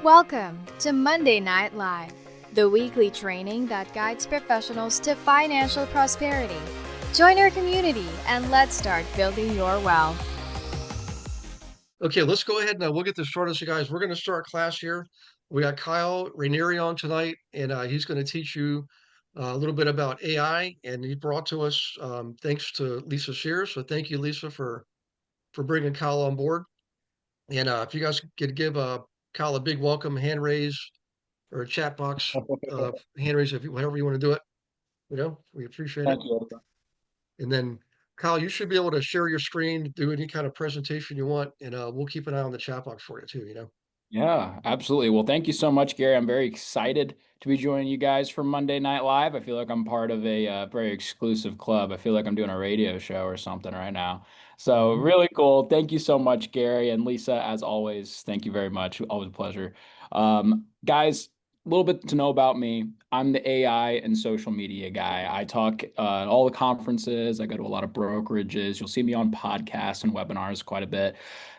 Welcome to Monday Night Live, the weekly training that guides professionals to financial prosperity. Join our community and let's start building your wealth. Okay, let's go ahead and we'll get this started. So, guys, we're going to start class here. We got Kyle Rainieri on tonight, and he's going to teach you a little bit about AI. And he brought to us thanks to Lisa Shears. So, thank you, Lisa, for bringing Kyle on board. And if you guys could give Kyle a big welcome, hand raise or a chat box hand raise, if you, however you want to do it. We appreciate it. Thank you. And then, Kyle, you should be able to share your screen, do any kind of presentation you want, and we'll keep an eye on the chat box for you too. Yeah, absolutely. Well, thank you so much, Gary. I'm very excited to be joining you guys for Monday Night Live. I feel like I'm part of a very exclusive club. I feel like I'm doing a radio show or something right now. So Mhm. really cool. Thank you so much, Gary and Lisa. As always, thank you very much. Always a pleasure. Guys, a little bit to know about me. I'm the AI and social media guy. I talk at all the conferences. I go to a lot of brokerages. You'll see me on podcasts and webinars quite a bit.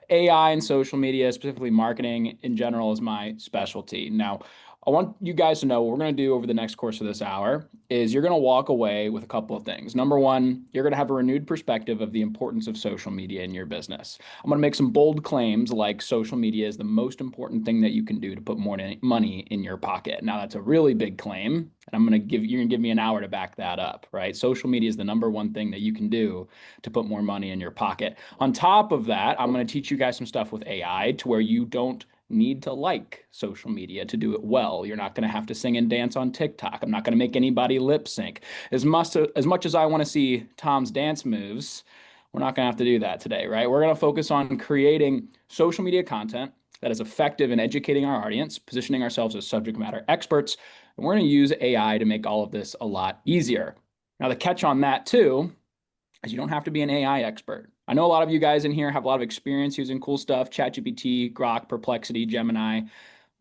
AI and social media, specifically marketing in general, is my specialty. Now, I want you guys to know what we're going to do over the next course of this hour is you're going to walk away with a couple of things. Number one, you're going to have a renewed perspective of the importance of social media in your business. I'm going to make some bold claims like social media is the most important thing that you can do to put more money in your pocket. Now, that's a really big claim, and you're going to give me an hour to back that up, right? Social media is the number one thing that you can do to put more money in your pocket. On top of that, I'm going to teach you guys some stuff with AI to where you don't need to like social media to do it well. You're not going to have to sing and dance on TikTok. I'm not going to make anybody lip sync. As much as I want to see Tom's dance moves, we're not going to have to do that today, right? We're going to focus on creating social media content that is effective in educating our audience, positioning ourselves as subject matter experts, and we're going to use AI to make all of this a lot easier. Now, the catch on that too is you don't have to be an AI expert. I know a lot of you guys in here have a lot of experience using cool stuff, ChatGPT, Grok, Perplexity, Gemini.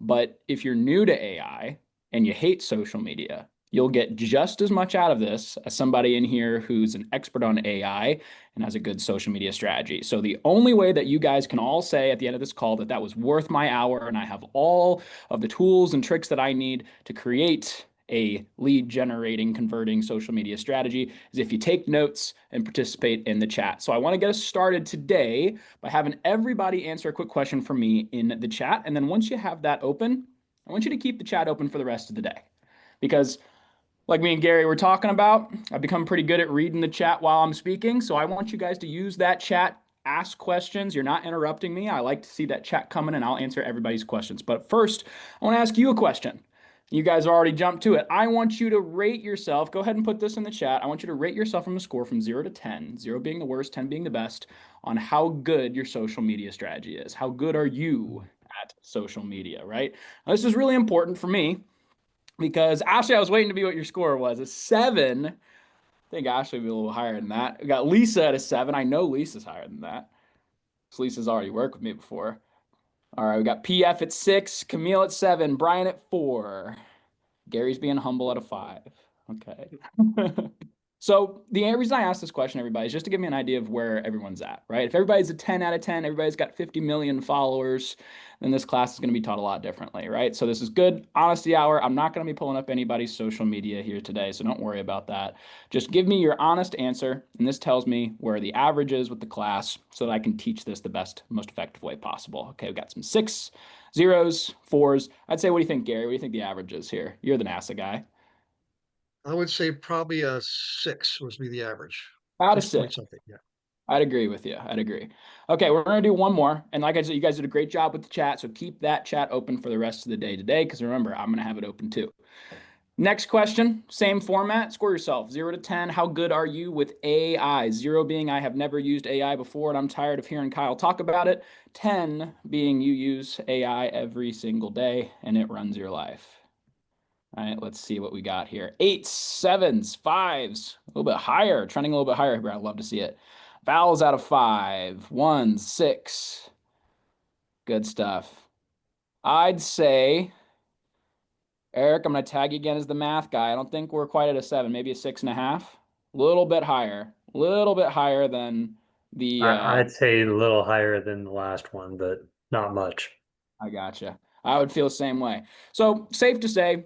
But if you're new to AI and you hate social media, you'll get just as much out of this as somebody in here who's an expert on AI and has a good social media strategy. So the only way that you guys can all say at the end of this call that that was worth my hour and I have all of the tools and tricks that I need to create a lead generating, converting social media strategy is if you take notes and participate in the chat. So I want to get us started today by having everybody answer a quick question for me in the chat. And then once you have that open, I want you to keep the chat open for the rest of the day. Because like me and Gary were talking about, I've become pretty good at reading the chat while I'm speaking. So I want you guys to use that chat, ask questions. You're not interrupting me. I like to see that chat coming and I'll answer everybody's questions. But first, I want to ask you a question. You guys already jumped to it. I want you to rate yourself. Go ahead and put this in the chat. I want you to rate yourself from a score from 0 to 10, 0 being the worst, 10 being the best, on how good your social media strategy is. How good are you at social media, right? Now, this is really important for me because Ashley, I was waiting to be what your score was. A 7. I think Ashley would be a little higher than that. We got Lisa at a 7. I know Lisa's higher than that. Lisa's already worked with me before. All right, we got PF at 6, Camille at 7, Brian at 4. Gary's being humble at a 5. Okay. So the reason I asked this question, everybody, is just to give me an idea of where everyone's at, right? If everybody's a 10 out of 10, everybody's got 50 million followers, then this class is going to be taught a lot differently, right? So this is good honesty hour. I'm not going to be pulling up anybody's social media here today, so don't worry about that. Just give me your honest answer, and this tells me where the average is with the class so that I can teach this the best, most effective way possible. Okay, we've got some 6, 0s, 4s. I'd say, what do you think, Gary? What do you think the average is here? You're the NASA guy. I would say probably a 6 would be the average. Out of 6 point 6. something. Yeah. I'd agree with you. I'd agree. Okay, we're going to do one more. And like I said, you guys did a great job with the chat. So keep that chat open for the rest of the day today. Because remember, I'm going to have it open too. Next question, same format. Score yourself 0 to 10. How good are you with AI? 0 being I have never used AI before and I'm tired of hearing Kyle talk about it. 10 being you use AI every single day and it runs your life. All right, let's see what we got here. 8s, 7s, 5s, a little bit higher, trending a little bit higher here. I'd love to see it. Vowels out of 5, 1, 6. Good stuff. I'd say, Eric, I'm going to tag you again as the math guy. I don't think we're quite at a 7, maybe a 6.5. A little bit higher than the. I'd say a little higher than the last one, but not much. I gotcha. I would feel the same way. So safe to say,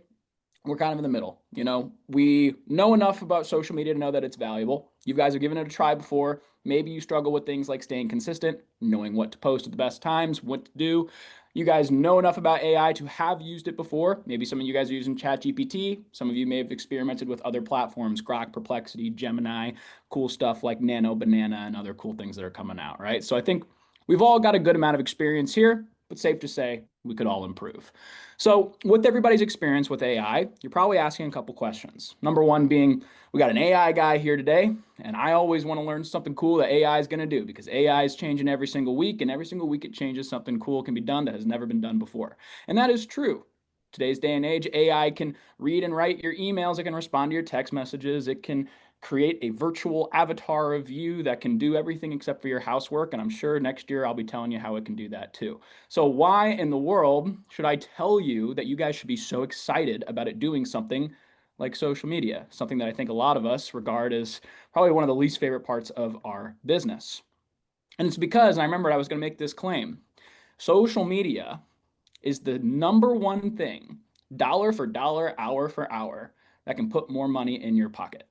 we're kind of in the middle. You know, we know enough about social media to know that it's valuable. You guys have given it a try before. Maybe you struggle with things like staying consistent, knowing what to post at the best times, what to do. You guys know enough about AI to have used it before. Maybe some of you guys are using ChatGPT. Some of you may have experimented with other platforms, Grok, Perplexity, Gemini, cool stuff like Nano Banana and other cool things that are coming out, right? So I think we've all got a good amount of experience here, but safe to say we could all improve. So with everybody's experience with AI, you're probably asking a couple questions. Number one being, we got an AI guy here today, and I always want to learn something cool that AI is going to do because AI is changing every single week, and every single week it changes something cool can be done that has never been done before. And that is true. Today's day and age, AI can read and write your emails, it can respond to your text messages, it can create a virtual avatar of you that can do everything except for your housework. And I'm sure next year I'll be telling you how it can do that too. So why in the world should I tell you that you guys should be so excited about it doing something like social media, something that I think a lot of us regard as probably one of the least favorite parts of our business? And it's because, and I remembered I was going to make this claim, social media is the number one thing, dollar for dollar, hour for hour, that can put more money in your pocket.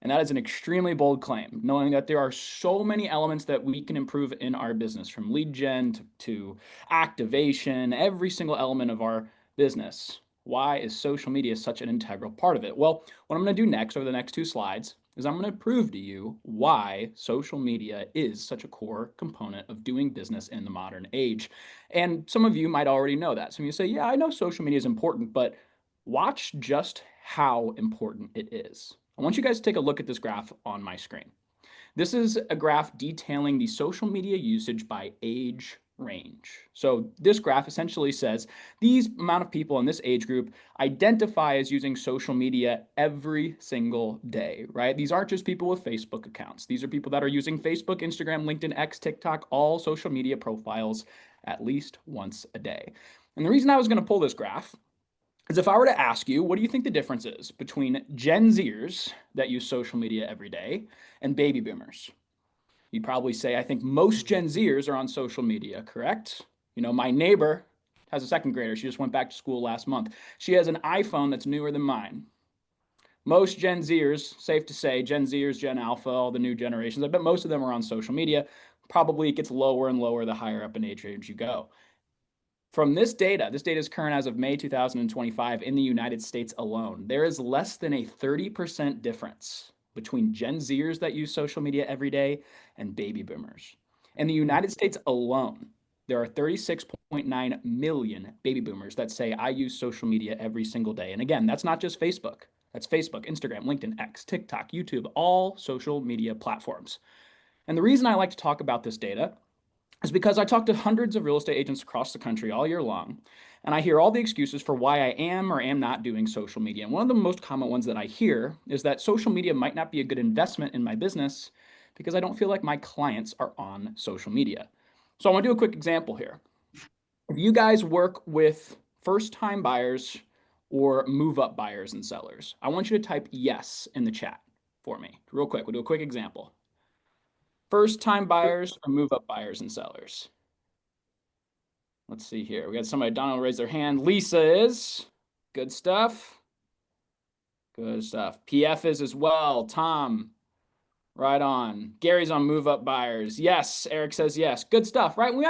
And that is an extremely bold claim, knowing that there are so many elements that we can improve in our business, from lead gen to activation, every single element of our business. Why is social media such an integral part of it? Well, what I'm going to do next over the next 2 slides is I'm going to prove to you why social media is such a core component of doing business in the modern age. And some of you might already know that. Some of you say, yeah, I know social media is important, but watch just how important it is. I want you guys to take a look at this graph on my screen. This is a graph detailing the social media usage by age range. So this graph essentially says these amount of people in this age group identify as using social media every single day, right? These aren't just people with Facebook accounts. These are people that are using Facebook, Instagram, LinkedIn, X, TikTok, all social media profiles at least once a day. And the reason I was going to pull this graph is if I were to ask you, what do you think the difference is between Gen Zers that use social media every day and baby boomers? You'd probably say, I think most Gen Zers are on social media, correct? You know, my neighbor has a 2nd grader. She just went back to school last month. She has an iPhone that's newer than mine. Most Gen Zers, safe to say, Gen Zers, Gen Alpha, all the new generations, I bet most of them are on social media. Probably it gets lower and lower the higher up in age range you go. From this data is current as of May 2025 in the United States alone. There is less than a 30% difference between Gen Zers that use social media every day and baby boomers. In the United States alone, there are 36.9 million baby boomers that say, I use social media every single day. And again, that's not just Facebook. That's Facebook, Instagram, LinkedIn, X, TikTok, YouTube, all social media platforms. And the reason I like to talk about this data is because I talk to hundreds of real estate agents across the country all year long, and I hear all the excuses for why I am or am not doing social media. And one of the most common ones that I hear is that social media might not be a good investment in my business because I don't feel like my clients are on social media. So I want to do a quick example here. If you guys work with first-time buyers or move-up buyers and sellers, I want you to type yes in the chat for me. Real quick, we'll do a quick example. First-time buyers or move-up buyers and sellers? Let's see here. We got somebody, Donald, raise their hand. Lisa is. Good stuff. Good stuff. PF is as well. Tom, right on. Gary's on move-up buyers. Yes. Eric says yes. Good stuff, right? We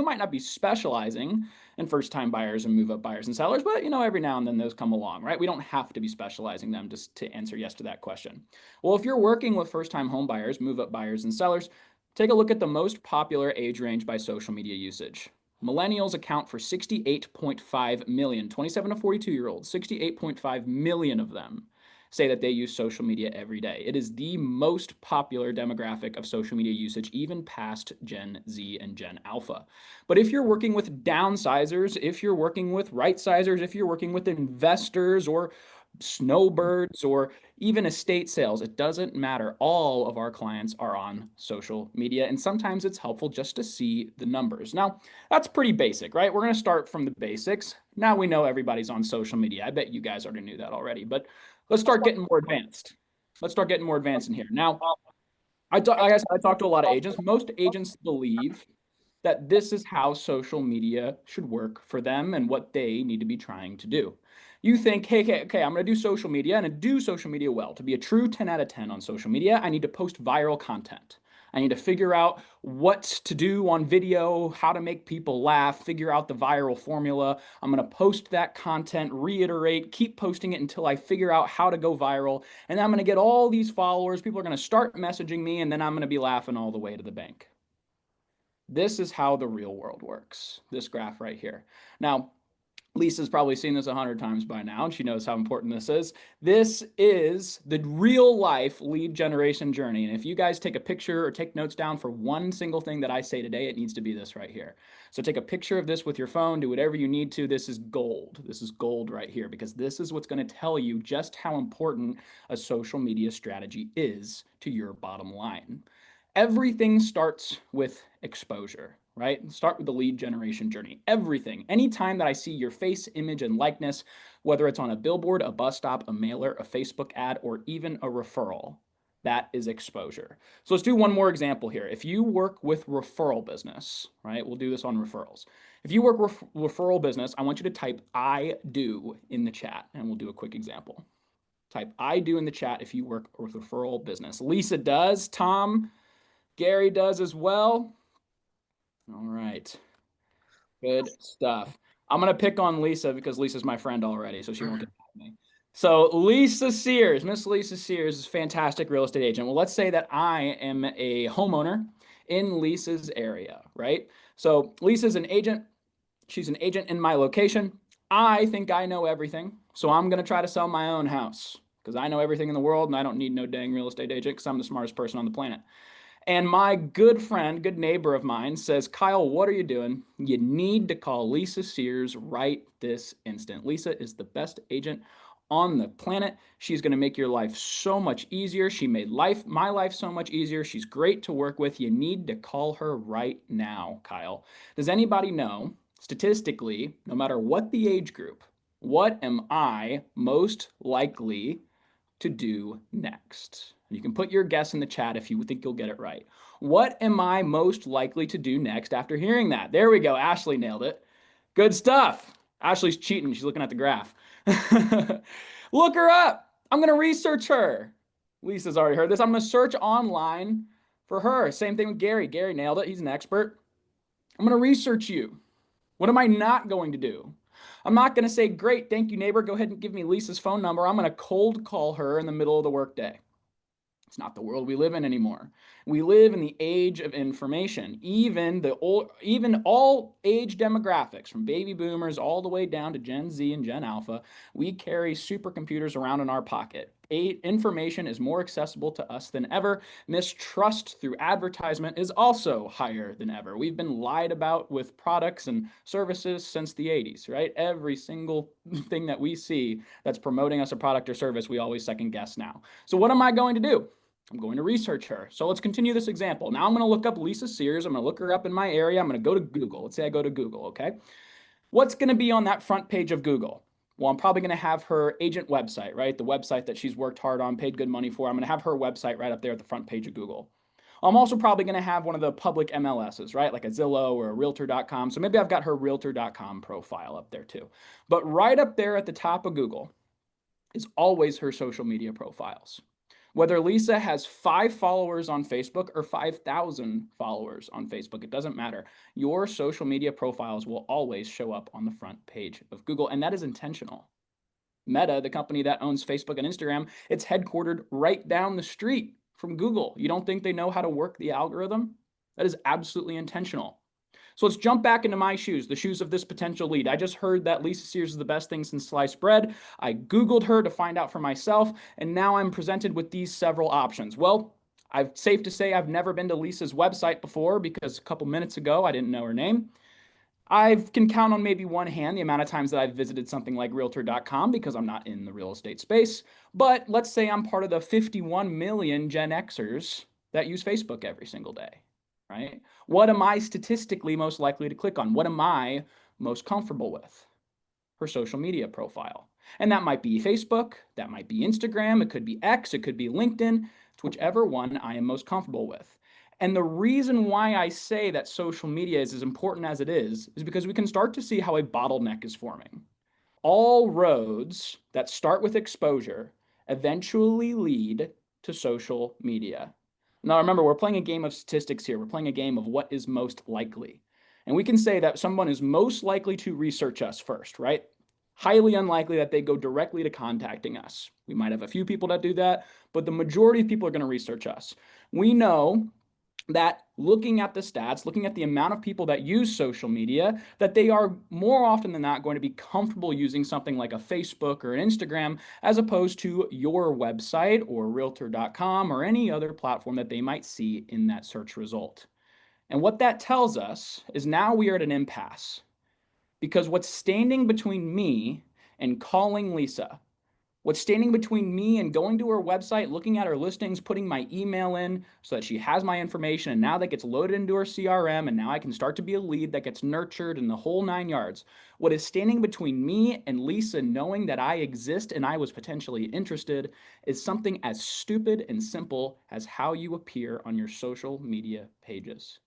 might not be specializing in first-time buyers and move-up buyers and sellers, but you know, every now and then those come along, right? We don't have to be specializing them just to answer yes to that question. Well, if you're working with first-time home buyers, move-up buyers, and sellers, take a look at the most popular age range by social media usage. Millennials account for 68.5 million, 27 to 42-year-olds, 68.5 million of them say that they use social media every day. It is the most popular demographic of social media usage, even past Gen Z and Gen Alpha. But if you're working with downsizers, if you're working with right-sizers, if you're working with investors or snowbirds or even estate sales, it doesn't matter. All of our clients are on social media, and sometimes it's helpful just to see the numbers. Now, that's pretty basic, right? We're going to start from the basics. Now we know everybody's on social media. I bet you guys already knew that already, but let's start getting more advanced. Let's start getting more advanced in here. Now, like I said, I talk to a lot of agents. Most agents believe that this is how social media should work for them and what they need to be trying to do. You think, hey, okay, I'm going to do social media and do social media well. To be a true 10 out of 10 on social media, I need to post viral content. I need to figure out what to do on video, how to make people laugh, figure out the viral formula. I'm going to post that content, reiterate, keep posting it until I figure out how to go viral. And then I'm going to get all these followers. People are going to start messaging me, and then I'm going to be laughing all the way to the bank. This is how the real world works, this graph right here. Now, Lisa's probably seen this 100 times by now, and she knows how important this is. This is the real life lead generation journey. And if you guys take a picture or take notes down for one single thing that I say today, it needs to be this right here. So take a picture of this with your phone, do whatever you need to. This is gold. This is gold right here, because this is what's going to tell you just how important a social media strategy is to your bottom line. Everything starts with exposure, right? Start with the lead generation journey. Everything. Anytime that I see your face, image, and likeness, whether it's on a billboard, a bus stop, a mailer, a Facebook ad, or even a referral, that is exposure. So let's do one more example here. If you work with referral business, right? We'll do this on referrals. If you work with referral business, I want you to type I do in the chat, and we'll do a quick example. Type I do in the chat if you work with referral business. Lisa does, Tom, Gary does as well. All right. Good stuff. I'm going to pick on Lisa because Lisa's my friend already, so she won't get mad at me. So Lisa Sears, Miss Lisa Sears is a fantastic real estate agent. Well, let's say that I am a homeowner in Lisa's area, right? So Lisa's an agent. She's an agent in my location. I think I know everything, so I'm going to try to sell my own house because I know everything in the world and I don't need no dang real estate agent because I'm the smartest person on the planet. And my good friend, good neighbor of mine says, Kyle, what are you doing? You need to call Lisa Sears right this instant. Lisa is the best agent on the planet. She's going to make your life so much easier. She made my life so much easier. She's great to work with. You need to call her right now, Kyle. Does anybody know, statistically, no matter what the age group, what am I most likely to do next? You can put your guess in the chat if you think you'll get it right. What am I most likely to do next after hearing that? There we go. Ashley nailed it. Good stuff. Ashley's cheating. She's looking at the graph. Look her up. I'm going to research her. Lisa's already heard this. I'm going to search online for her. Same thing with Gary. Gary nailed it. He's an expert. I'm going to research you. What am I not going to do? I'm not going to say, great, thank you, neighbor. Go ahead and give me Lisa's phone number. I'm going to cold call her in the middle of the workday. It's not the world we live in anymore. We live in the age of information. Even all age demographics, from baby boomers all the way down to Gen Z and Gen Alpha, we carry supercomputers around in our pocket. Information is more accessible to us than ever. Mistrust through advertisement is also higher than ever. We've been lied about with products and services since the 80s, right? Every single thing that we see that's promoting us a product or service, we always second guess now. So what am I going to do? I'm going to research her. So let's continue this example. Now I'm going to look up Lisa Sears. I'm going to look her up in my area. I'm going to go to Google. Let's say I go to Google, okay? What's going to be on that front page of Google? Well, I'm probably going to have her agent website, right? The website that she's worked hard on, paid good money for. I'm going to have her website right up there at the front page of Google. I'm also probably going to have one of the public MLSs, right? Like a Zillow or a Realtor.com. So maybe I've got her Realtor.com profile up there too. But right up there at the top of Google is always her social media profiles. Whether Lisa has 5 followers on Facebook or 5,000 followers on Facebook, it doesn't matter. Your social media profiles will always show up on the front page of Google, and that is intentional. Meta, the company that owns Facebook and Instagram, it's headquartered right down the street from Google. You don't think they know how to work the algorithm? That is absolutely intentional. So let's jump back into my shoes, the shoes of this potential lead. I just heard that Lisa Sears is the best thing since sliced bread. I Googled her to find out for myself, and now I'm presented with these several options. Well, it's safe to say I've never been to Lisa's website before because a couple minutes ago I didn't know her name. I can count on maybe one hand the amount of times that I've visited something like Realtor.com because I'm not in the real estate space. But let's say I'm part of the 51 million Gen Xers that use Facebook every single day. Right? What am I statistically most likely to click on? What am I most comfortable with? Her social media profile. And that might be Facebook, that might be Instagram, it could be X, it could be LinkedIn. It's whichever one I am most comfortable with. And the reason why I say that social media is as important as it is because we can start to see how a bottleneck is forming. All roads that start with exposure eventually lead to social media. Now, remember, we're playing a game of statistics here. We're playing a game of what is most likely. And we can say that someone is most likely to research us first, right? Highly unlikely that they go directly to contacting us. We might have a few people that do that, but the majority of people are going to research us. We know that looking at the stats, looking at the amount of people that use social media, that they are more often than not going to be comfortable using something like a Facebook or an Instagram as opposed to your website or realtor.com or any other platform that they might see in that search result. And what that tells us is now we are at an impasse, because what's standing between me and calling Lisa, what's standing between me and going to her website, looking at her listings, putting my email in so that she has my information, and now that gets loaded into her CRM, and now I can start to be a lead that gets nurtured in the whole 9 yards. What is standing between me and Lisa knowing that I exist and I was potentially interested is something as stupid and simple as how you appear on your social media pages.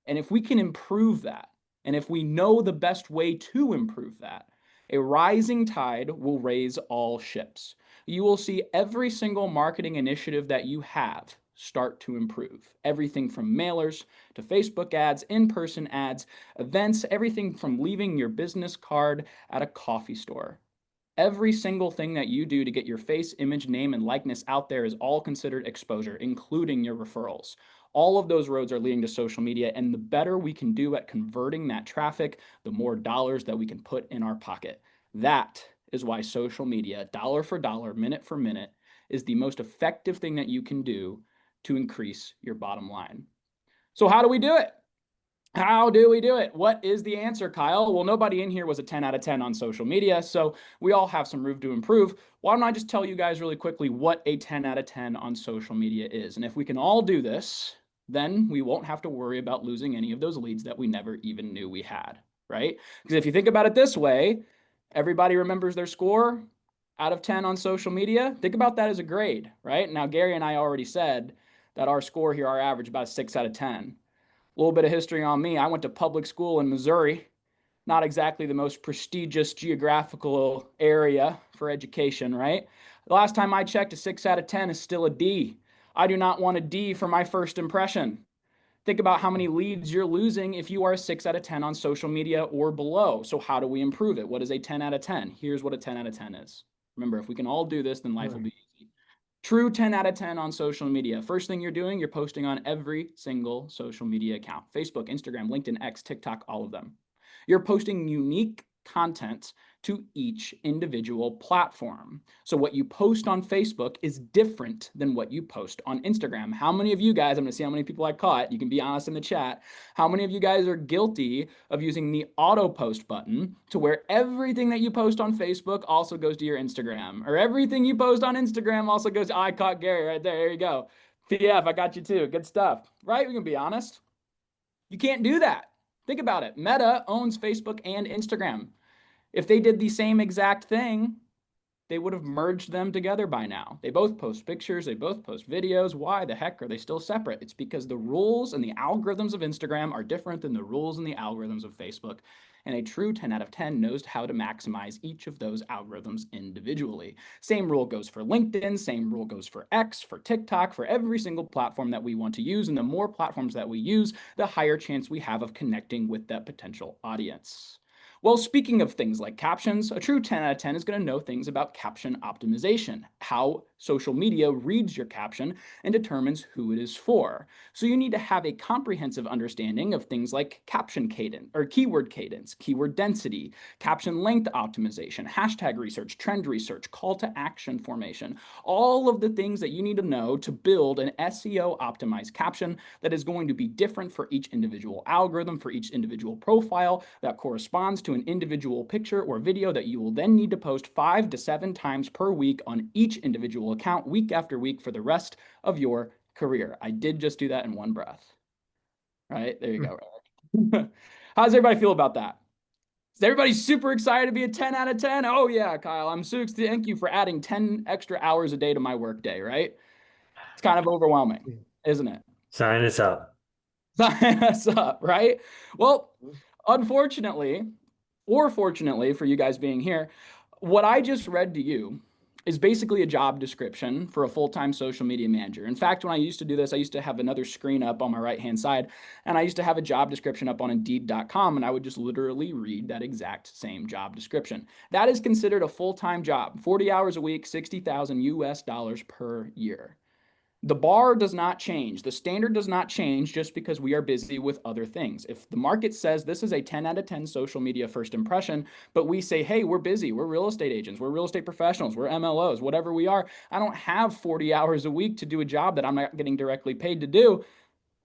And if we can improve that, and if we know the best way to improve that, a rising tide will raise all ships. You will see every single marketing initiative that you have start to improve. Everything from mailers to Facebook ads, in-person ads, events, everything from leaving your business card at a coffee store. Every single thing that you do to get your face, image, name, and likeness out there is all considered exposure, including your referrals. All of those roads are leading to social media, and the better we can do at converting that traffic, the more dollars that we can put in our pocket. That is why social media, dollar for dollar, minute for minute, is the most effective thing that you can do to increase your bottom line. So how do we do it? How do we do it? What is the answer, Kyle? Well, nobody in here was a 10 out of 10 on social media, so we all have some room to improve. Why don't I just tell you guys really quickly what a 10 out of 10 on social media is? And if we can all do this, then we won't have to worry about losing any of those leads that we never even knew we had, right? Because if you think about it this way, everybody remembers their score out of 10 on social media. Think about that as a grade, right? Now, Gary and I already said that our score here, our average, about a 6 out of 10. A little bit of history on me. I went to public school in Missouri, not exactly the most prestigious geographical area for education, right? The last time I checked, a 6 out of 10 is still a D. I do not want a D for my first impression. Think about how many leads you're losing if you are a 6 out of 10 on social media or below. So how do we improve it? What is a 10 out of 10? Here's what a 10 out of 10 is. Remember, if we can all do this, then life will be easy. True 10 out of 10 on social media. First thing you're doing, you're posting on every single social media account. Facebook, Instagram, LinkedIn, X, TikTok, all of them. You're posting unique content to each individual platform. So what you post on Facebook is different than what you post on Instagram. How many of you guys, I'm gonna see how many people I caught, you can be honest in the chat, how many of you guys are guilty of using the auto post button to where everything that you post on Facebook also goes to your Instagram, or everything you post on Instagram also goes to, I caught Gary right there, here you go. PF, I got you too, good stuff, right? We can be honest. You can't do that. Think about it. Meta owns Facebook and Instagram. If they did the same exact thing, they would have merged them together by now. They both post pictures, they both post videos. Why the heck are they still separate? It's because the rules and the algorithms of Instagram are different than the rules and the algorithms of Facebook. And a true 10 out of 10 knows how to maximize each of those algorithms individually. Same rule goes for LinkedIn, same rule goes for X, for TikTok, for every single platform that we want to use. And the more platforms that we use, the higher chance we have of connecting with that potential audience. Well, speaking of things like captions, a true 10 out of 10 is going to know things about caption optimization, how social media reads your caption and determines who it is for. So you need to have a comprehensive understanding of things like caption cadence or keyword cadence, keyword density, caption length optimization, hashtag research, trend research, call to action formation, all of the things that you need to know to build an SEO optimized caption that is going to be different for each individual algorithm, for each individual profile that corresponds to an individual picture or video that you will then need to post 5 to 7 times per week on each individual account, week after week, for the rest of your career. I did just do that in one breath. Right? There you go. How does everybody feel about that? Is everybody super excited to be a 10 out of 10? Oh yeah, Kyle, I'm so excited. Thank you for adding 10 extra hours a day to my workday, right? It's kind of overwhelming, isn't it? Sign us up. Sign us up, right? Well, unfortunately, or fortunately for you guys being here, what I just read to you is basically a job description for a full-time social media manager. In fact, when I used to do this, I used to have another screen up on my right-hand side, and I used to have a job description up on Indeed.com, and I would just literally read that exact same job description. That is considered a full-time job, 40 hours a week, 60,000 US dollars per year. The bar does not change. The standard does not change just because we are busy with other things. If the market says this is a 10 out of 10 social media first impression, but we say, hey, we're busy, we're real estate agents, we're real estate professionals, we're MLOs, whatever we are, I don't have 40 hours a week to do a job that I'm not getting directly paid to do,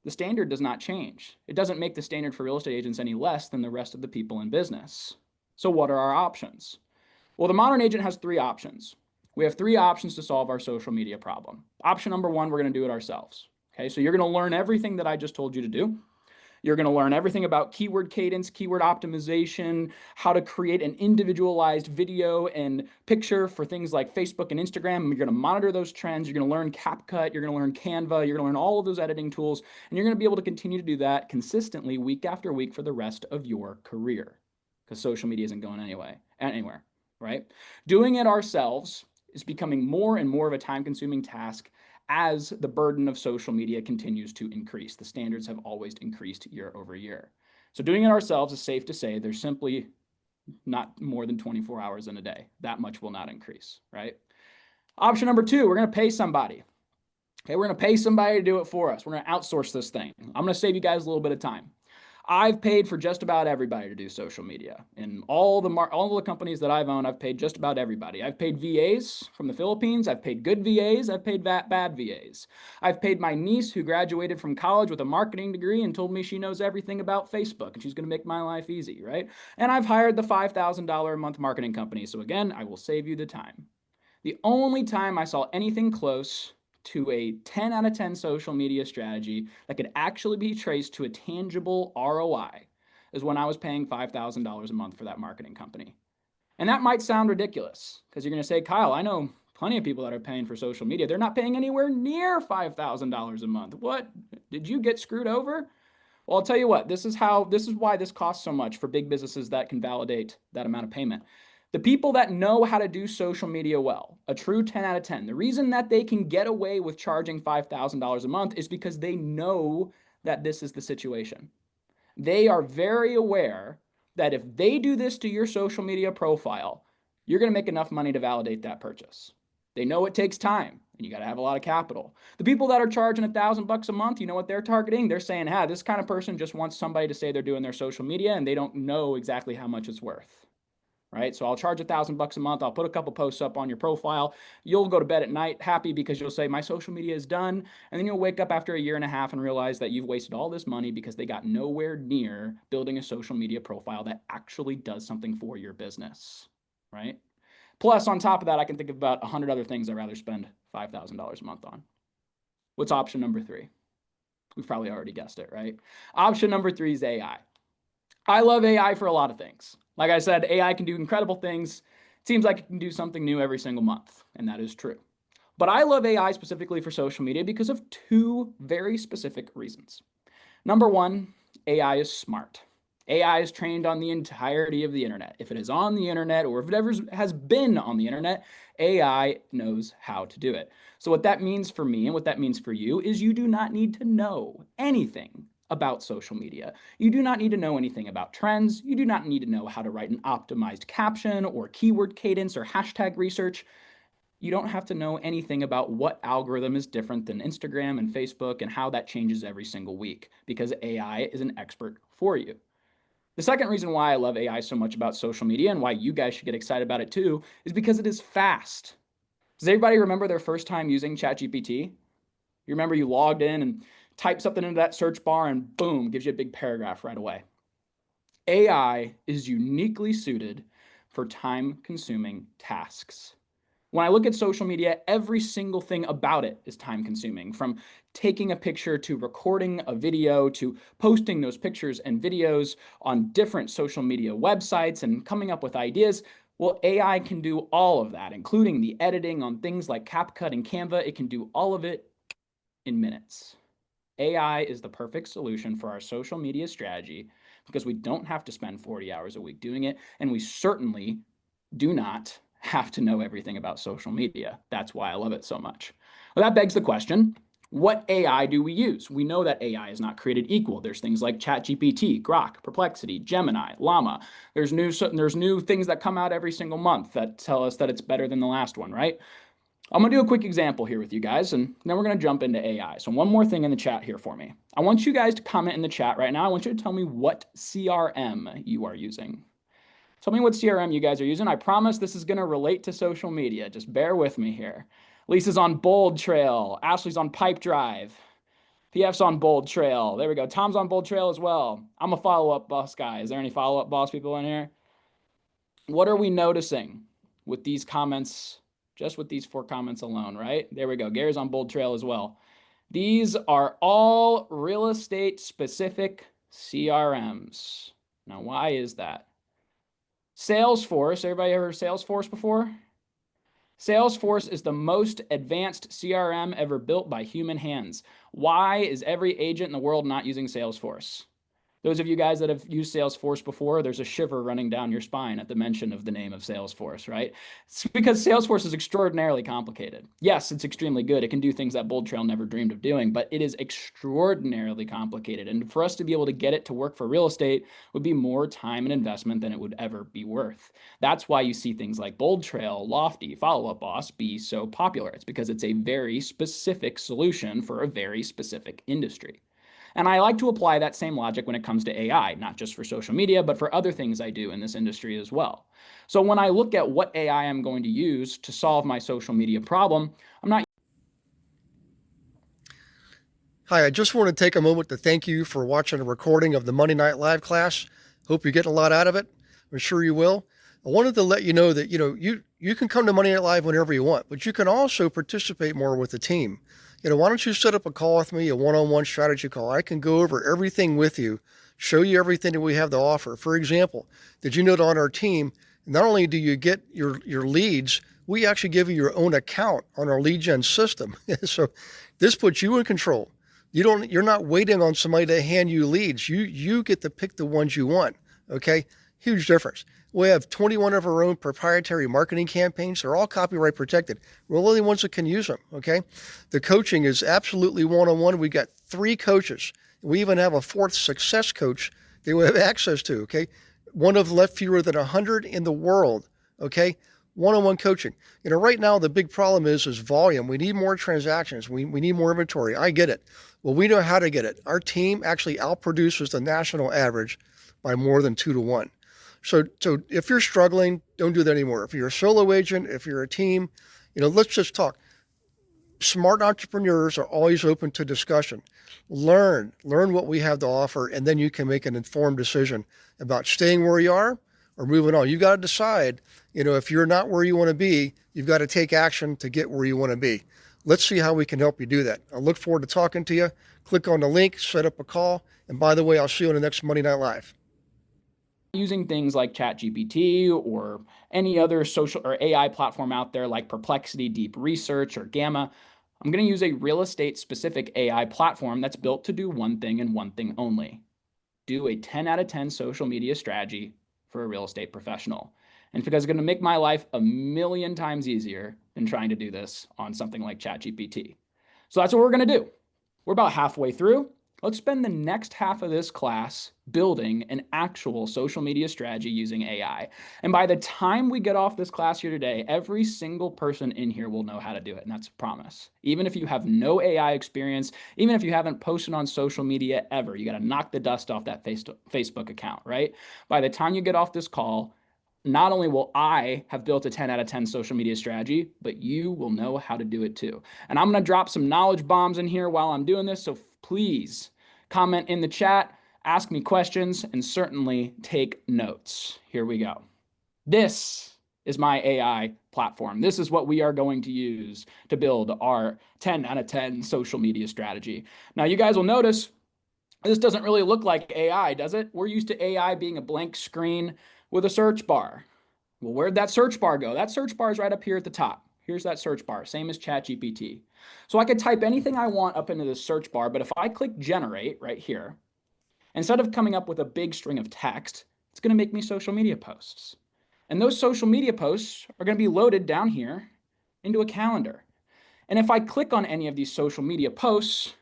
the standard does not change. It doesn't make the standard for real estate agents any less than the rest of the people in business. So what are our options? Well, the modern agent has three options. We have three options to solve our social media problem. Option number one, we're going to do it ourselves. Okay, so you're going to learn everything that I just told you to do. You're going to learn everything about keyword cadence, keyword optimization, how to create an individualized video and picture for things like Facebook and Instagram. You're going to monitor those trends. You're going to learn CapCut. You're going to learn Canva. You're going to learn all of those editing tools. And you're going to be able to continue to do that consistently week after week for the rest of your career, because social media isn't going anywhere, right? Doing it ourselves is becoming more and more of a time-consuming task as the burden of social media continues to increase. The standards have always increased year over year. So doing it ourselves is safe to say there's simply not more than 24 hours in a day. That much will not increase, right? Option number two, we're going to pay somebody. Okay, we're going to pay somebody to do it for us. We're going to outsource this thing. I'm going to save you guys a little bit of time. I've paid for just about everybody to do social media. In all the companies that I've owned, I've paid just about everybody. I've paid VAs from the Philippines. I've paid good VAs. I've paid bad VAs. I've paid my niece who graduated from college with a marketing degree and told me she knows everything about Facebook and she's going to make my life easy, right? And I've hired the $5,000 a month marketing company. So again, I will save you the time. The only time I saw anything close to a 10 out of 10 social media strategy that could actually be traced to a tangible ROI is when I was paying $5,000 a month for that marketing company. And that might sound ridiculous because you're going to say, Kyle, I know plenty of people that are paying for social media. They're not paying anywhere near $5,000 a month. What? Did you get screwed over? Well, I'll tell you what, this is why this costs so much for big businesses that can validate that amount of payment. The people that know how to do social media well, a true 10 out of 10, the reason that they can get away with charging $5,000 a month is because they know that this is the situation. They are very aware that if they do this to your social media profile, you're going to make enough money to validate that purchase. They know it takes time and you got to have a lot of capital. The people that are charging $1,000 a month, you know what they're targeting? They're saying, this kind of person just wants somebody to say they're doing their social media and they don't know exactly how much it's worth. Right? So I'll charge $1,000 a month. I'll put a couple posts up on your profile. You'll go to bed at night happy because you'll say, my social media is done. And then you'll wake up after a year and a half and realize that you've wasted all this money because they got nowhere near building a social media profile that actually does something for your business, right? Plus, on top of that, I can think of about 100 other things I'd rather spend $5,000 a month on. What's option number three? We've probably already guessed it, right? Option number three is AI. I love AI for a lot of things. Like I said, AI can do incredible things. It seems like it can do something new every single month, and that is true. But I love AI specifically for social media because of two very specific reasons. Number one, AI is smart. AI is trained on the entirety of the internet. If it is on the internet or if it ever has been on the internet, AI knows how to do it. So what that means for me and what that means for you is you do not need to know anything about social media. You do not need to know anything about trends. You do not need to know how to write an optimized caption or keyword cadence or hashtag research. You don't have to know anything about what algorithm is different than Instagram and Facebook and how that changes every single week because AI is an expert for you. The second reason why I love AI so much about social media and why you guys should get excited about it too is because it is fast. Does everybody remember their first time using ChatGPT? You remember you logged in and type something into that search bar and boom, gives you a big paragraph right away. AI is uniquely suited for time-consuming tasks. When I look at social media, every single thing about it is time-consuming, from taking a picture to recording a video to posting those pictures and videos on different social media websites and coming up with ideas. Well, AI can do all of that, including the editing on things like CapCut and Canva. It can do all of it in minutes. AI is the perfect solution for our social media strategy because we don't have to spend 40 hours a week doing it. And we certainly do not have to know everything about social media. That's why I love it so much. Well, that begs the question, what AI do we use? We know that AI is not created equal. There's things like ChatGPT, Grok, Perplexity, Gemini, Llama. There's new things that come out every single month that tell us that it's better than the last one, right? I'm gonna do a quick example here with you guys, and then we're gonna jump into AI. So one more thing in the chat here for me. I want you guys to comment in the chat right now. I want you to tell me what CRM you are using. Tell me what CRM you guys are using. I promise this is gonna relate to social media. Just bear with me here. Lisa's on Bold Trail. Ashley's on Pipedrive. PF's on Bold Trail. There we go. Tom's on Bold Trail as well. I'm a follow-up boss guy. Is there any follow-up boss people in here? What are we noticing with these comments? Just with these 4 comments alone, right? There we go. Gary's on Bold Trail as well. These are all real estate specific CRMs. Now, why is that? Salesforce, everybody ever heard of Salesforce before? Salesforce is the most advanced CRM ever built by human hands. Why is every agent in the world not using Salesforce? Those of you guys that have used Salesforce before, there's a shiver running down your spine at the mention of the name of Salesforce, right? It's because Salesforce is extraordinarily complicated. Yes, it's extremely good. It can do things that Bold Trail never dreamed of doing, but it is extraordinarily complicated. And for us to be able to get it to work for real estate would be more time and investment than it would ever be worth. That's why you see things like Bold Trail, Lofty, Follow Up Boss be so popular. It's because it's a very specific solution for a very specific industry. And I like to apply that same logic when it comes to AI, not just for social media, but for other things I do in this industry as well. So when I look at what AI I'm going to use to solve my social media problem, I'm not. Hi, I just want to take a moment to thank you for watching a recording of the Monday Night Live class. Hope you're getting a lot out of it. I'm sure you will. I wanted to let you know that, you can come to Monday Night Live whenever you want, but you can also participate more with the team. Why don't you set up a call with me, a one-on-one strategy call? I can go over everything with you, show you everything that we have to offer. For example, did you know that on our team, not only do you get your leads, we actually give you your own account on our lead gen system. So this puts you in control. You're not waiting on somebody to hand you leads. You get to pick the ones you want. Okay? Huge difference. We have 21 of our own proprietary marketing campaigns. They're all copyright protected. We're the only ones that can use them, okay? The coaching is absolutely one-on-one. We got 3 coaches. We even have a 4th success coach that we have access to, okay? One of left fewer than 100 in the world, okay? One-on-one coaching. Right now the big problem is volume. We need more transactions. We need more inventory. I get it. Well, we know how to get it. Our team actually outproduces the national average by more than 2 to 1. So if you're struggling, don't do that anymore. If you're a solo agent, if you're a team, let's just talk. Smart entrepreneurs are always open to discussion. Learn what we have to offer, and then you can make an informed decision about staying where you are or moving on. You got to decide, if you're not where you want to be, you've got to take action to get where you want to be. Let's see how we can help you do that. I look forward to talking to you. Click on the link, set up a call. And by the way, I'll see you on the next Monday Night Live. Using things like ChatGPT or any other social or AI platform out there like Perplexity, Deep Research, or Gamma, I'm going to use a real estate specific AI platform that's built to do one thing and one thing only. Do a 10 out of 10 social media strategy for a real estate professional. And it's because it's going to make my life a million times easier than trying to do this on something like ChatGPT. So that's what we're going to do. We're about halfway through. Let's spend the next half of this class building an actual social media strategy using AI. And by the time we get off this class here today, every single person in here will know how to do it. And that's a promise. Even if you have no AI experience, even if you haven't posted on social media ever, you got to knock the dust off that Facebook account, right? By the time you get off this call, not only will I have built a 10 out of 10 social media strategy, but you will know how to do it too. And I'm going to drop some knowledge bombs in here while I'm doing this. So please comment in the chat, ask me questions, and certainly take notes. Here we go. This is my AI platform. This is what we are going to use to build our 10 out of 10 social media strategy. Now, you guys will notice this doesn't really look like AI, does it? We're used to AI being a blank screen with a search bar. Well, where'd that search bar go? That search bar is right up here at the top. Here's that search bar, same as ChatGPT. So I could type anything I want up into the search bar, but if I click generate right here, instead of coming up with a big string of text, it's going to make me social media posts. And those social media posts are going to be loaded down here into a calendar. And if I click on any of these social media posts,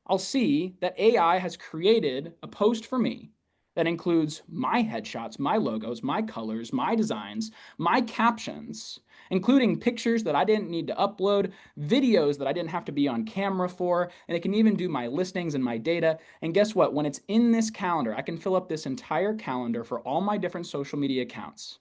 I'll see that AI has created a post for me that includes my headshots, my logos, my colors, my designs, my captions, including pictures that I didn't need to upload, videos that I didn't have to be on camera for, and it can even do my listings and my data. And guess what? When it's in this calendar, I can fill up this entire calendar for all my different social media accounts.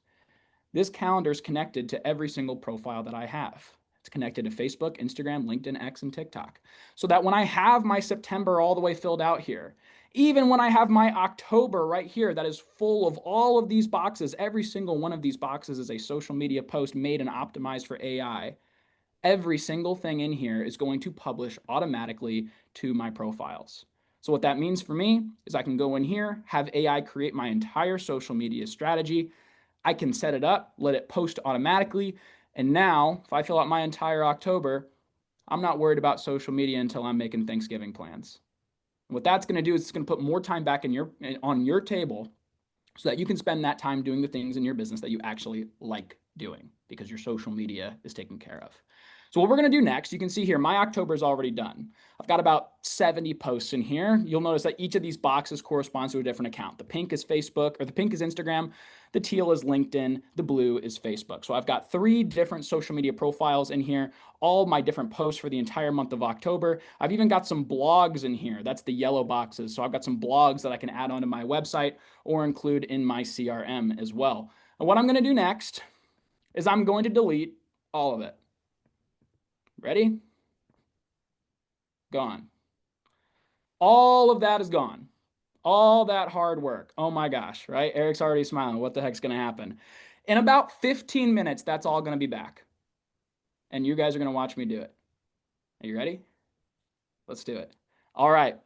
This calendar is connected to every single profile that I have. It's connected to Facebook, Instagram, LinkedIn, X, and TikTok. So that when I have my September all the way filled out here, even when I have my October right here that is full of all of these boxes, every single one of these boxes is a social media post made and optimized for AI. Every single thing in here is going to publish automatically to my profiles. So what that means for me is I can go in here, have AI create my entire social media strategy. I can set it up, let it post automatically. And now, if I fill out my entire October, I'm not worried about social media until I'm making Thanksgiving plans. And what that's going to do is it's going to put more time back on your table so that you can spend that time doing the things in your business that you actually like doing because your social media is taken care of. So what we're going to do next, you can see here, my October is already done. I've got about 70 posts in here. You'll notice that each of these boxes corresponds to a different account. The pink is Facebook, or the pink is Instagram. The teal is LinkedIn. The blue is Facebook. So I've got 3 different social media profiles in here, all my different posts for the entire month of October. I've even got some blogs in here. That's the yellow boxes. So I've got some blogs that I can add onto my website or include in my CRM as well. And what I'm going to do next is I'm going to delete all of it. Ready? Gone. All of that is gone. All that hard work. Oh my gosh, right? Eric's already smiling. What the heck's going to happen? In about 15 minutes, that's all going to be back. And you guys are going to watch me do it. Are you ready? Let's do it. All right.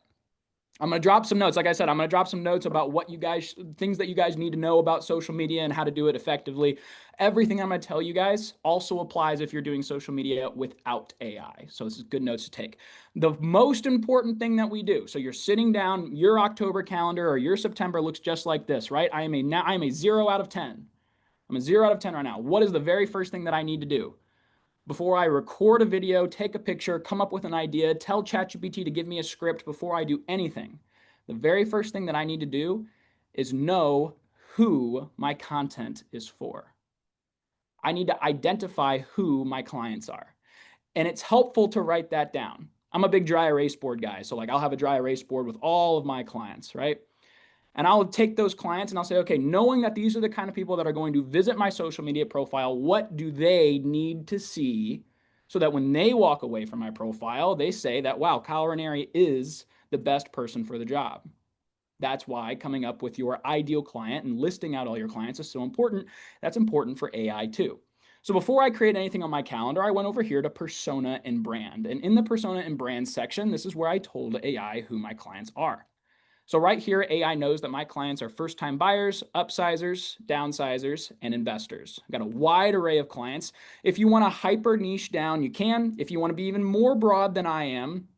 I'm going to drop some notes. Like I said, I'm going to drop some notes about things that you guys need to know about social media and how to do it effectively. Everything I'm going to tell you guys also applies if you're doing social media without AI. So this is good notes to take. The most important thing that we do, so you're sitting down, your October calendar or your September looks just like this, right? I am a 0 out of 10. I'm a 0 out of 10 right now. What is the very first thing that I need to do? Before I record a video, take a picture, come up with an idea, tell ChatGPT to give me a script before I do anything, the very first thing that I need to do is know who my content is for. I need to identify who my clients are. And it's helpful to write that down. I'm a big dry erase board guy. So I'll have a dry erase board with all of my clients, right? And I'll take those clients and I'll say, okay, knowing that these are the kind of people that are going to visit my social media profile, what do they need to see so that when they walk away from my profile, they say that, wow, Kyle Ranieri is the best person for the job. That's why coming up with your ideal client and listing out all your clients is so important. That's important for AI too. So before I create anything on my calendar, I went over here to persona and brand. And in the persona and brand section, this is where I told AI who my clients are. So right here, AI knows that my clients are first-time buyers, upsizers, downsizers, and investors. I've got a wide array of clients. If you want to hyper niche down, you can. If you want to be even more broad than I am,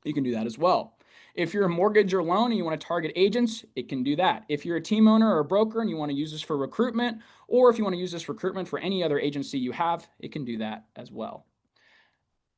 you can do that as well. If you're a mortgage or loan and you want to target agents, it can do that. If you're a team owner or a broker and you want to use this for recruitment, or if you want to use this recruitment for any other agency you have, it can do that as well.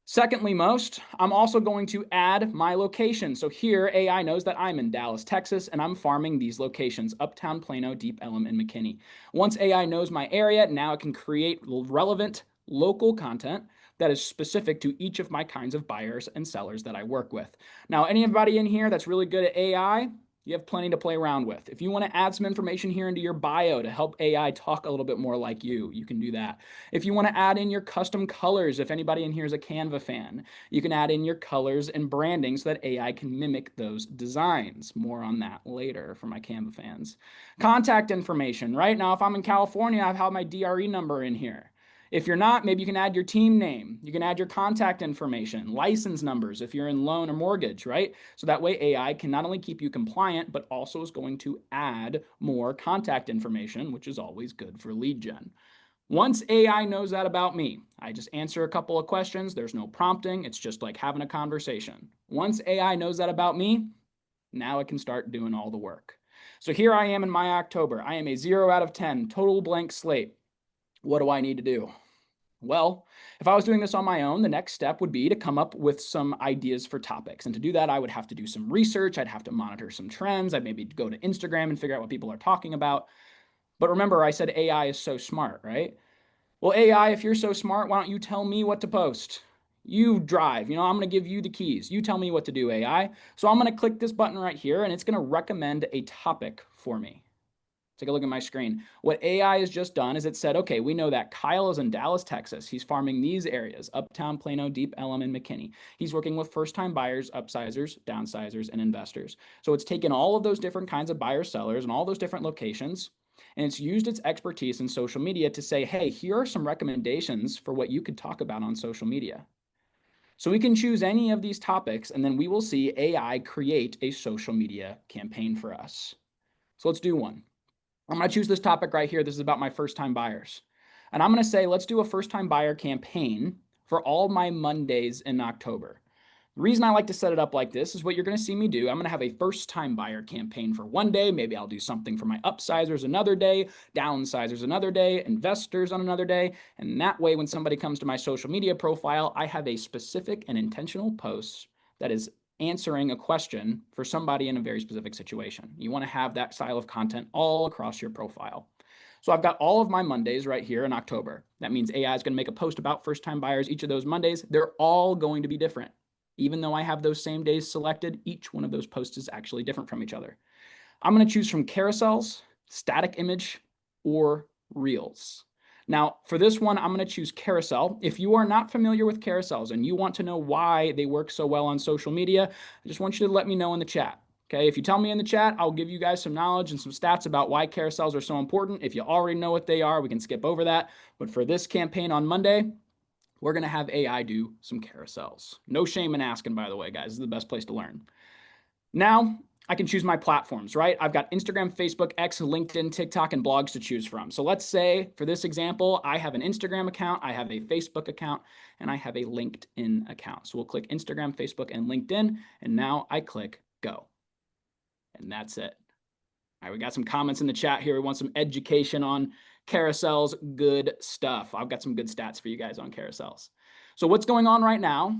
Secondly most, I'm also going to add my location. So here, AI knows that I'm in Dallas, Texas, and I'm farming these locations, Uptown, Plano, Deep Ellum, and McKinney. Once AI knows my area, now it can create relevant local content that is specific to each of my kinds of buyers and sellers that I work with. Now, anybody in here that's really good at AI, you have plenty to play around with. If you want to add some information here into your bio to help AI talk a little bit more like you can do that. If you want to add in your custom colors, if anybody in here is a Canva fan, you can add in your colors and branding so that AI can mimic those designs. More on that later for my Canva fans. Contact information. Right now, if I'm in California, I have my DRE number in here. If you're not, maybe you can add your team name. You can add your contact information, license numbers if you're in loan or mortgage, right? So that way AI can not only keep you compliant, but also is going to add more contact information, which is always good for lead gen. Once AI knows that about me, I just answer a couple of questions. There's no prompting. It's just like having a conversation. Once AI knows that about me, now it can start doing all the work. So here I am in my October. I am a 0 out of 10, total blank slate. What do I need to do? Well, if I was doing this on my own, the next step would be to come up with some ideas for topics. And to do that, I would have to do some research. I'd have to monitor some trends. I'd maybe go to Instagram and figure out what people are talking about. But remember, I said AI is so smart, right? Well, AI, if you're so smart, why don't you tell me what to post? You drive, I'm going to give you the keys. You tell me what to do, AI. So I'm going to click this button right here, and it's going to recommend a topic for me. Take a look at my screen. What AI has just done is it said, okay, we know that Kyle is in Dallas, Texas. He's farming these areas, Uptown, Plano, Deep Ellum, and McKinney. He's working with first-time buyers, upsizers, downsizers, and investors. So it's taken all of those different kinds of buyers, sellers, and all those different locations, and it's used its expertise in social media to say, hey, here are some recommendations for what you could talk about on social media. So we can choose any of these topics, and then we will see AI create a social media campaign for us. So let's do one. I'm going to choose this topic right here. This is about my first-time buyers. And I'm going to say, let's do a first-time buyer campaign for all my Mondays in October. The reason I like to set it up like this is what you're going to see me do. I'm going to have a first-time buyer campaign for one day. Maybe I'll do something for my upsizers another day, downsizers another day, investors on another day. And that way, when somebody comes to my social media profile, I have a specific and intentional post that is answering a question for somebody in a very specific situation. You want to have that style of content all across your profile. So I've got all of my Mondays right here in October. That means AI is going to make a post about first-time buyers each of those Mondays. They're all going to be different. Even though I have those same days selected, each one of those posts is actually different from each other. I'm going to choose from carousels, static image, or reels. Now, for this one, I'm going to choose carousel. If you are not familiar with carousels and you want to know why they work so well on social media, I just want you to let me know in the chat. Okay, if you tell me in the chat, I'll give you guys some knowledge and some stats about why carousels are so important. If you already know what they are, we can skip over that. But for this campaign on Monday, we're going to have AI do some carousels. No shame in asking, by the way, guys. This is the best place to learn. Now, I can choose my platforms, right? I've got Instagram, Facebook, X, LinkedIn, TikTok, and blogs to choose from. So let's say, for this example, I have an Instagram account, I have a Facebook account, and I have a LinkedIn account. So we'll click Instagram, Facebook, and LinkedIn, and now I click Go. And that's it. All right, we got some comments in the chat here. We want some education on carousels. Good stuff. I've got some good stats for you guys on carousels. So what's going on right now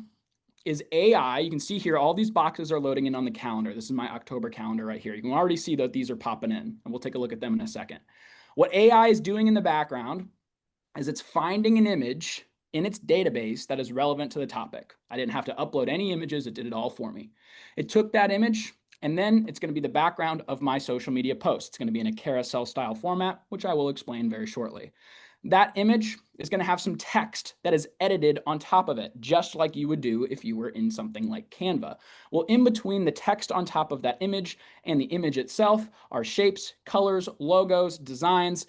is AI. You can see here all these boxes are loading in on the calendar. This is my October calendar right here. You can already see that these are popping in, and we'll take a look at them in a second. What AI is doing in the background is it's finding an image in its database that is relevant to the topic. I didn't have to upload any images. It did it all for me. It took that image, and then it's going to be the background of my social media post. It's going to be in a carousel style format, which I will explain very shortly. That image is going to have some text that is edited on top of it, just like you would do if you were in something like Canva. Well, in between the text on top of that image and the image itself are shapes, colors, logos, designs,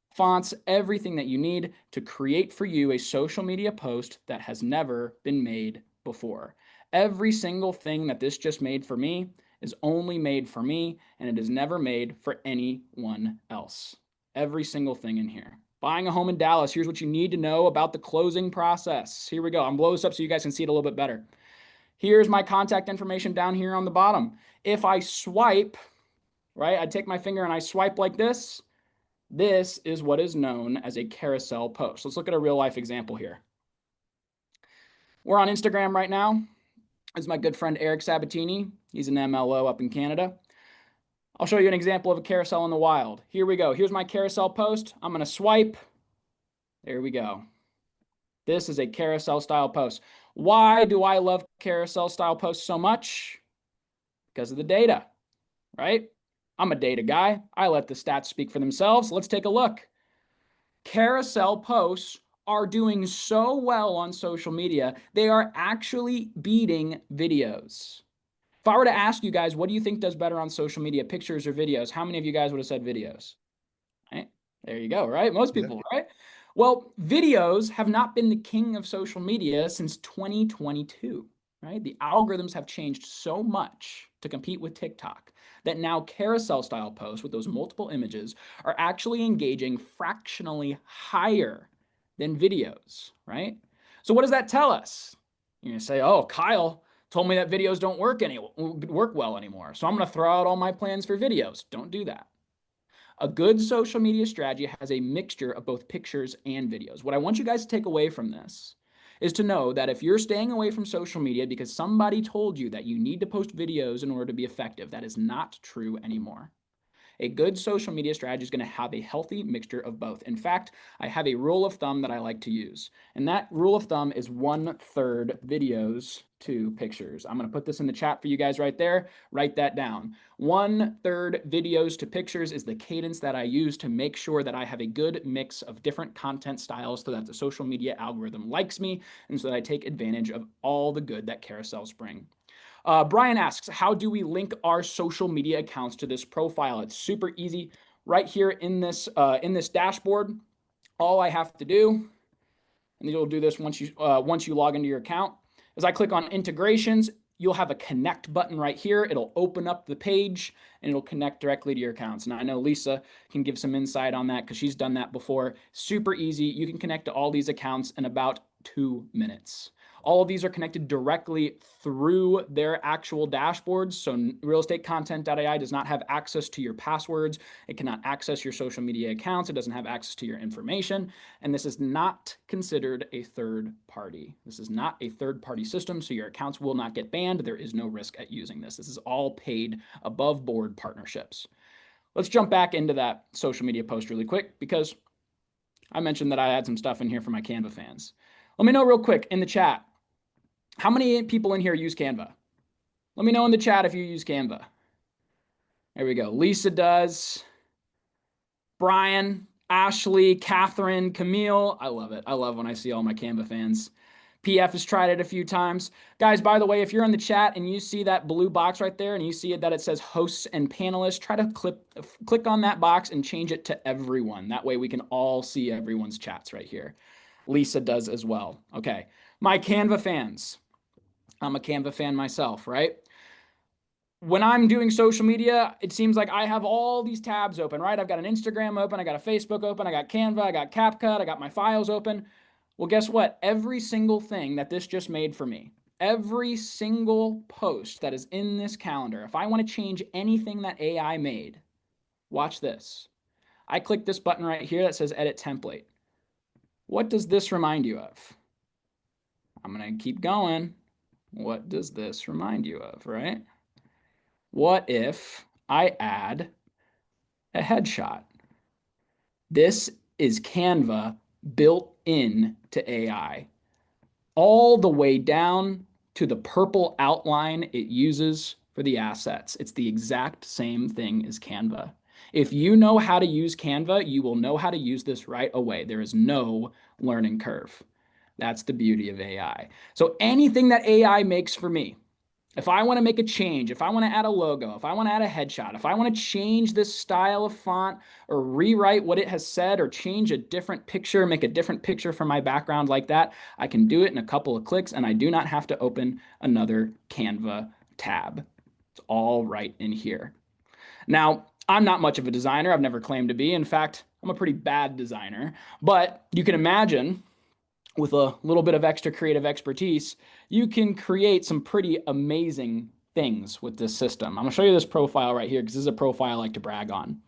fonts, everything that you need to create for you a social media post that has never been made before. Every single thing that this just made for me is only made for me, and it is never made for anyone else. Every single thing in here. Buying a home in Dallas, here's what you need to know about the closing process. Here we go. I'm blowing this up so you guys can see it a little bit better. Here's my contact information down here on the bottom. If I swipe, right, I take my finger and I swipe like this, this is what is known as a carousel post. Let's look at a real life example here. We're on Instagram right now. This is my good friend Eric Sabatini. He's an MLO up in Canada. I'll show you an example of a carousel in the wild. Here we go. Here's my carousel post. I'm going to swipe. There we go. This is a carousel style post. Why do I love carousel style posts so much? Because of the data, right? I'm a data guy. I let the stats speak for themselves. Let's take a look. Carousel posts are doing so well on social media, they are actually beating videos. If I were to ask you guys, what do you think does better on social media, pictures or videos? How many of you guys would have said videos? Right? There you go, right? Most people, right? Well, videos have not been the king of social media since 2022, right? The algorithms have changed so much to compete with TikTok that now carousel style posts with those multiple images are actually engaging fractionally higher than videos, right? So what does that tell us? You're going to say, oh, Kyle told me that videos don't work well anymore. So I'm going to throw out all my plans for videos. Don't do that. A good social media strategy has a mixture of both pictures and videos. What I want you guys to take away from this is to know that if you're staying away from social media because somebody told you that you need to post videos in order to be effective, that is not true anymore. A good social media strategy is going to have a healthy mixture of both. In fact, I have a rule of thumb that I like to use. And that rule of thumb is 1/3 videos to pictures. I'm going to put this in the chat for you guys right there. Write that down. 1/3 videos to pictures is the cadence that I use to make sure that I have a good mix of different content styles so that the social media algorithm likes me and so that I take advantage of all the good that carousels bring. Brian asks, how do we link our social media accounts to this profile? It's super easy. Right here in this dashboard, all I have to do, and you'll do this once you log into your account, is I click on integrations. You'll have a connect button right here. It'll open up the page and it'll connect directly to your accounts. And I know Lisa can give some insight on that because she's done that before. Super easy. You can connect to all these accounts in about 2 minutes. All of these are connected directly through their actual dashboards. So realestatecontent.ai does not have access to your passwords. It cannot access your social media accounts. It doesn't have access to your information. And this is not considered a third party. This is not a third party system, so your accounts will not get banned. There is no risk at using this. This is all paid above board partnerships. Let's jump back into that social media post really quick because I mentioned that I had some stuff in here for my Canva fans. Let me know real quick in the chat. How many people in here use Canva? Let me know in the chat if you use Canva. There we go. Lisa does. Brian, Ashley, Catherine, Camille. I love it. I love when I see all my Canva fans. PF has tried it a few times. Guys, by the way, if you're in the chat and you see that blue box right there and you see that it says hosts and panelists, try to click on that box and change it to everyone. That way we can all see everyone's chats right here. Lisa does as well. Okay. My Canva fans. I'm a Canva fan myself, right? When I'm doing social media, it seems like I have all these tabs open, right? I've got an Instagram open, I got a Facebook open, I got Canva, I got CapCut, I got my files open. Well, guess what? Every single thing that this just made for me, every single post that is in this calendar, if I want to change anything that AI made, watch this. I click this button right here that says Edit Template. What does this remind you of? I'm going to keep going. What does this remind you of, right? What if I add a headshot? This is Canva built in to AI, all the way down to the purple outline it uses for the assets. It's the exact same thing as Canva. If you know how to use Canva, you will know how to use this right away. There is no learning curve. That's the beauty of AI. So anything that AI makes for me, if I want to make a change, if I want to add a logo, if I want to add a headshot, if I want to change this style of font or rewrite what it has said or change a different picture, make a different picture for my background like that, I can do it in a couple of clicks and I do not have to open another Canva tab. It's all right in here. Now, I'm not much of a designer. I've never claimed to be. In fact, I'm a pretty bad designer, but you can imagine with a little bit of extra creative expertise, you can create some pretty amazing things with this system. I'm gonna show you this profile right here because this is a profile I like to brag on.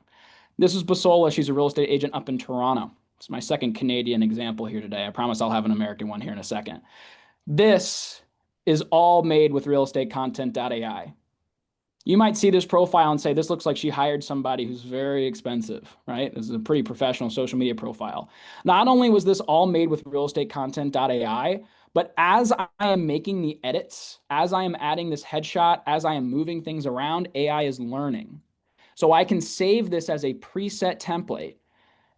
This is Basola. She's a real estate agent up in Toronto. It's my second Canadian example here today. I promise I'll have an American one here in a second. This is all made with realestatecontent.ai. You might see this profile and say, this looks like she hired somebody who's very expensive, right? This is a pretty professional social media profile. Not only was this all made with realestatecontent.ai, but as I am making the edits, as I am adding this headshot, as I am moving things around, AI is learning. So I can save this as a preset template.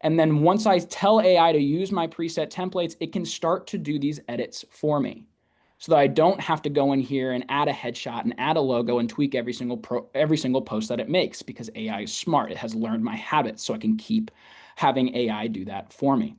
And then once I tell AI to use my preset templates, it can start to do these edits for me, so that I don't have to go in here and add a headshot and add a logo and tweak every single post that it makes, because AI is smart. It has learned my habits, so I can keep having AI do that for me.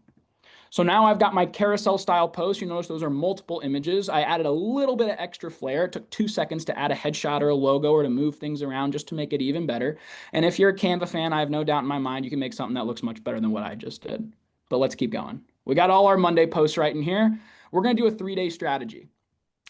So now I've got my carousel style post. You notice those are multiple images. I added a little bit of extra flair. It took 2 seconds to add a headshot or a logo or to move things around just to make it even better. And if you're a Canva fan, I have no doubt in my mind you can make something that looks much better than what I just did. But let's keep going. We got all our Monday posts right in here. We're going to do a 3-day strategy.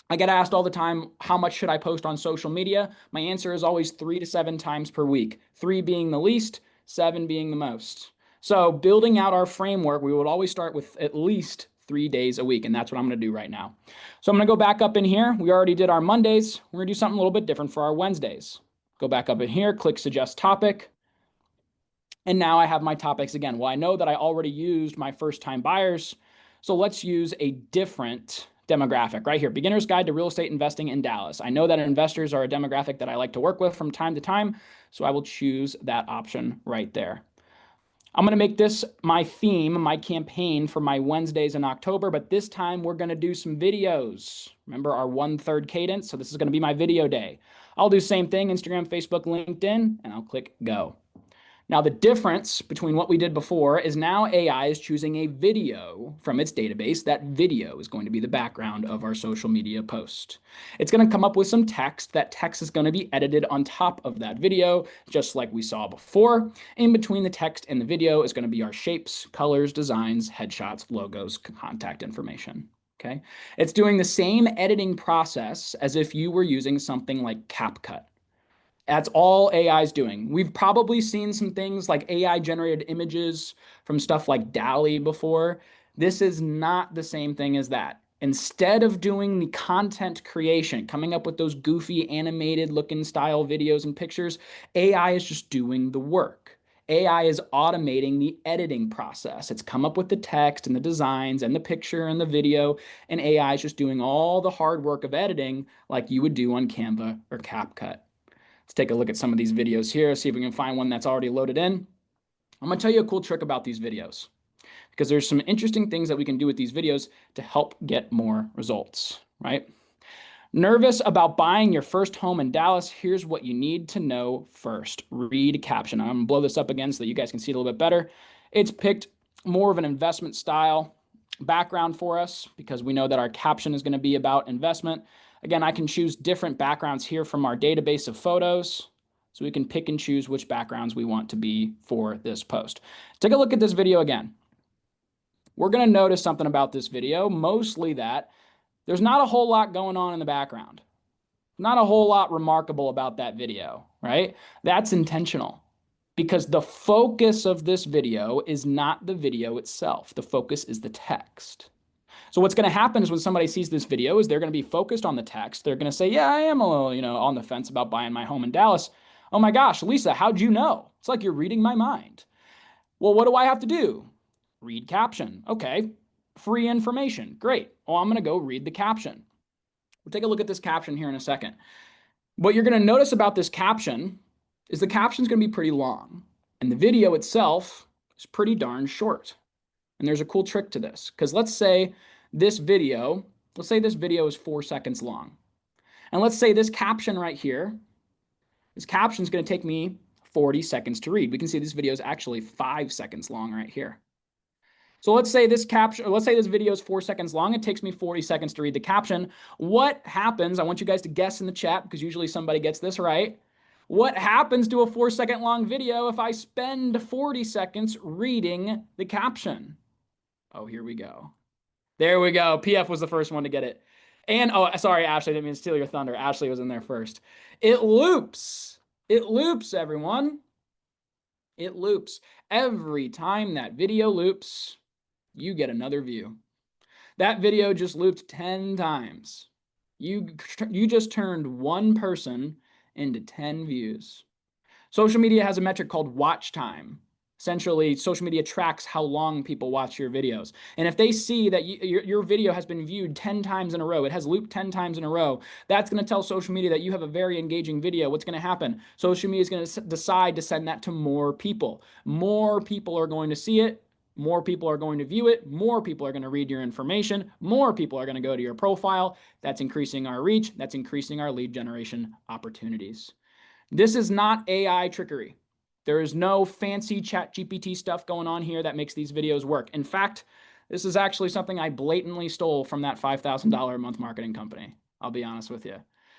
I get asked all the time, how much should I post on social media? My answer is always 3 to 7 times per week, 3 being the least, 7 being the most. So building out our framework, we would always start with at least 3 days a week, and that's what I'm going to do right now. So I'm going to go back up in here. We already did our Mondays. We're going to do something a little bit different for our Wednesdays. Go back up in here, click suggest topic. And now I have my topics again. Well, I know that I already used my first-time buyers, so let's use a different demographic right here. Beginner's Guide to Real Estate Investing in Dallas. I know that investors are a demographic that I like to work with from time to time, so I will choose that option right there. I'm going to make this my theme, my campaign for my Wednesdays in October, but this time we're going to do some videos. Remember our 1/3 cadence? So this is going to be my video day. I'll do the same thing, Instagram, Facebook, LinkedIn, and I'll click go. Now, the difference between what we did before is now AI is choosing a video from its database. That video is going to be the background of our social media post. It's going to come up with some text. That text is going to be edited on top of that video, just like we saw before. In between the text and the video is going to be our shapes, colors, designs, headshots, logos, contact information. Okay? It's doing the same editing process as if you were using something like CapCut. That's all AI is doing. We've probably seen some things like AI generated images from stuff like DALL-E before. This is not the same thing as that. Instead of doing the content creation, coming up with those goofy animated looking style videos and pictures, AI is just doing the work. AI is automating the editing process. It's come up with the text and the designs and the picture and the video, and AI is just doing all the hard work of editing like you would do on Canva or CapCut. Let's take a look at some of these videos here, see if we can find one that's already loaded in. I'm going to tell you a cool trick about these videos because there's some interesting things that we can do with these videos to help get more results, right? Nervous about buying your first home in Dallas? Here's what you need to know first. Read caption. I'm going to blow this up again so that you guys can see it a little bit better. It's picked more of an investment style background for us because we know that our caption is going to be about investment. Again, I can choose different backgrounds here from our database of photos, so we can pick and choose which backgrounds we want to be for this post. Take a look at this video again. We're going to notice something about this video, mostly that there's not a whole lot going on in the background. Not a whole lot remarkable about that video, right? That's intentional because the focus of this video is not the video itself. The focus is the text. So what's going to happen is when somebody sees this video is they're going to be focused on the text. They're going to say, yeah, I am a little, on the fence about buying my home in Dallas. Oh my gosh, Lisa, how'd you know? It's like you're reading my mind. Well, what do I have to do? Read caption. Okay, free information. Great. Well, I'm going to go read the caption. We'll take a look at this caption here in a second. What you're going to notice about this caption is the caption is going to be pretty long, and the video itself is pretty darn short. And there's a cool trick to this, because let's say this video is 4 seconds long. And let's say this caption right here, this caption is going to take me 40 seconds to read. We can see this video is actually 5 seconds long right here. So let's say this video is 4 seconds long. It takes me 40 seconds to read the caption. What happens? I want you guys to guess in the chat because usually somebody gets this right. What happens to a 4 second long video if I spend 40 seconds reading the caption? Oh, here we go. There we go. PF was the first one to get it. And, oh, sorry, Ashley, I didn't mean to steal your thunder. Ashley was in there first. It loops. It loops, everyone. It loops. Every time that video loops, you get another view. That video just looped 10 times. You just turned one person into 10 views. Social media has a metric called watch time. Essentially, social media tracks how long people watch your videos. And if they see that your video has been viewed 10 times in a row, it has looped 10 times in a row, that's going to tell social media that you have a very engaging video. What's going to happen? Social media is going to decide to send that to more people. More people are going to see it. More people are going to view it. More people are going to read your information. More people are going to go to your profile. That's increasing our reach. That's increasing our lead generation opportunities. This is not AI trickery. There is no fancy ChatGPT stuff going on here that makes these videos work. In fact, this is actually something I blatantly stole from that $5,000 a month marketing company. I'll be honest with you.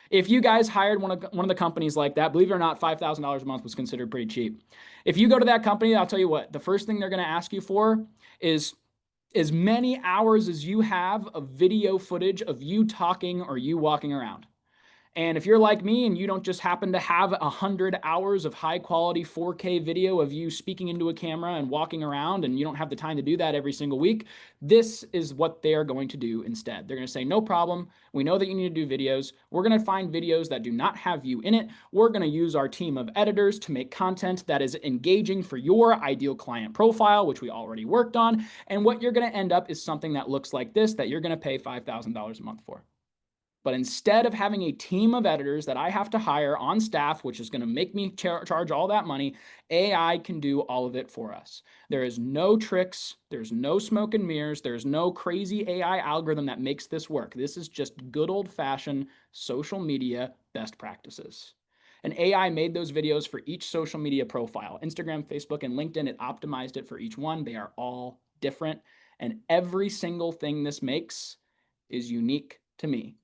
If you guys hired one of the companies like that, believe it or not, $5,000 a month was considered pretty cheap. If you go to that company, I'll tell you what, the first thing they're going to ask you for is as many hours as you have of video footage of you talking or you walking around. And if you're like me and you don't just happen to have 100 hours of high quality 4K video of you speaking into a camera and walking around, and you don't have the time to do that every single week, this is what they're going to do instead. They're going to say, no problem. We know that you need to do videos. We're going to find videos that do not have you in it. We're going to use our team of editors to make content that is engaging for your ideal client profile, which we already worked on. And what you're going to end up is something that looks like this, that you're going to pay $5,000 a month for. But instead of having a team of editors that I have to hire on staff, which is going to make me charge all that money, AI can do all of it for us. There is no tricks. There's no smoke and mirrors. There's no crazy AI algorithm that makes this work. This is just good old-fashioned social media best practices. And AI made those videos for each social media profile. Instagram, Facebook, and LinkedIn, it optimized it for each one. They are all different. And every single thing this makes is unique to me.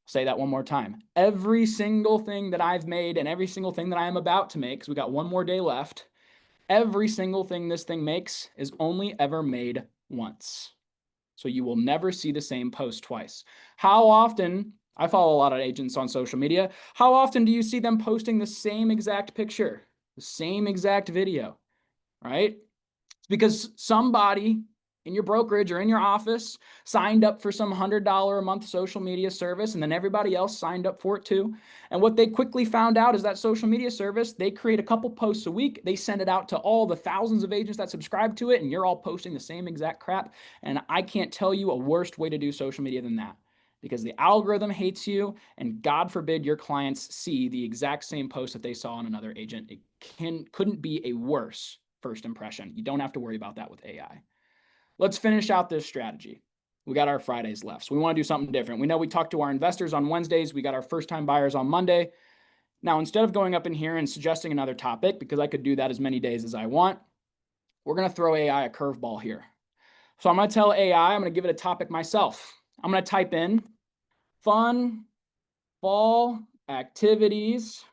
Say that one more time. Every single thing that I've made and every single thing that I am about to make, because we got one more day left, every single thing this thing makes is only ever made once. So you will never see the same post twice. How often, I follow a lot of agents on social media, how often do you see them posting the same exact picture, the same exact video, right? It's because somebody in your brokerage or in your office signed up for some $100 a month social media service, and then everybody else signed up for it too. And what they quickly found out is that social media service, they create a couple posts a week, they send it out to all the thousands of agents that subscribe to it, and you're all posting the same exact crap. And I can't tell you a worse way to do social media than that, because the algorithm hates you, and God forbid your clients see the exact same post that they saw on another agent. It couldn't be a worse first impression. You don't have to worry about that with AI. Let's finish out this strategy. We got our Fridays left, so we want to do something different. We know we talked to our investors on Wednesdays. We got our first-time buyers on Monday. Now, instead of going up in here and suggesting another topic, because I could do that as many days as I want, we're going to throw AI a curveball here. So I'm going to tell AI, I'm going to give it a topic myself. I'm going to type in fun fall activities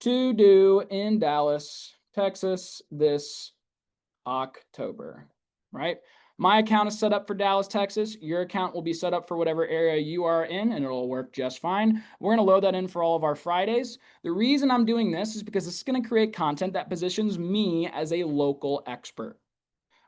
to do in Dallas, Texas this October, right? My account is set up for Dallas, Texas. Your account will be set up for whatever area you are in, and it'll work just fine. We're going to load that in for all of our Fridays. The reason I'm doing this is because this is going to create content that positions me as a local expert,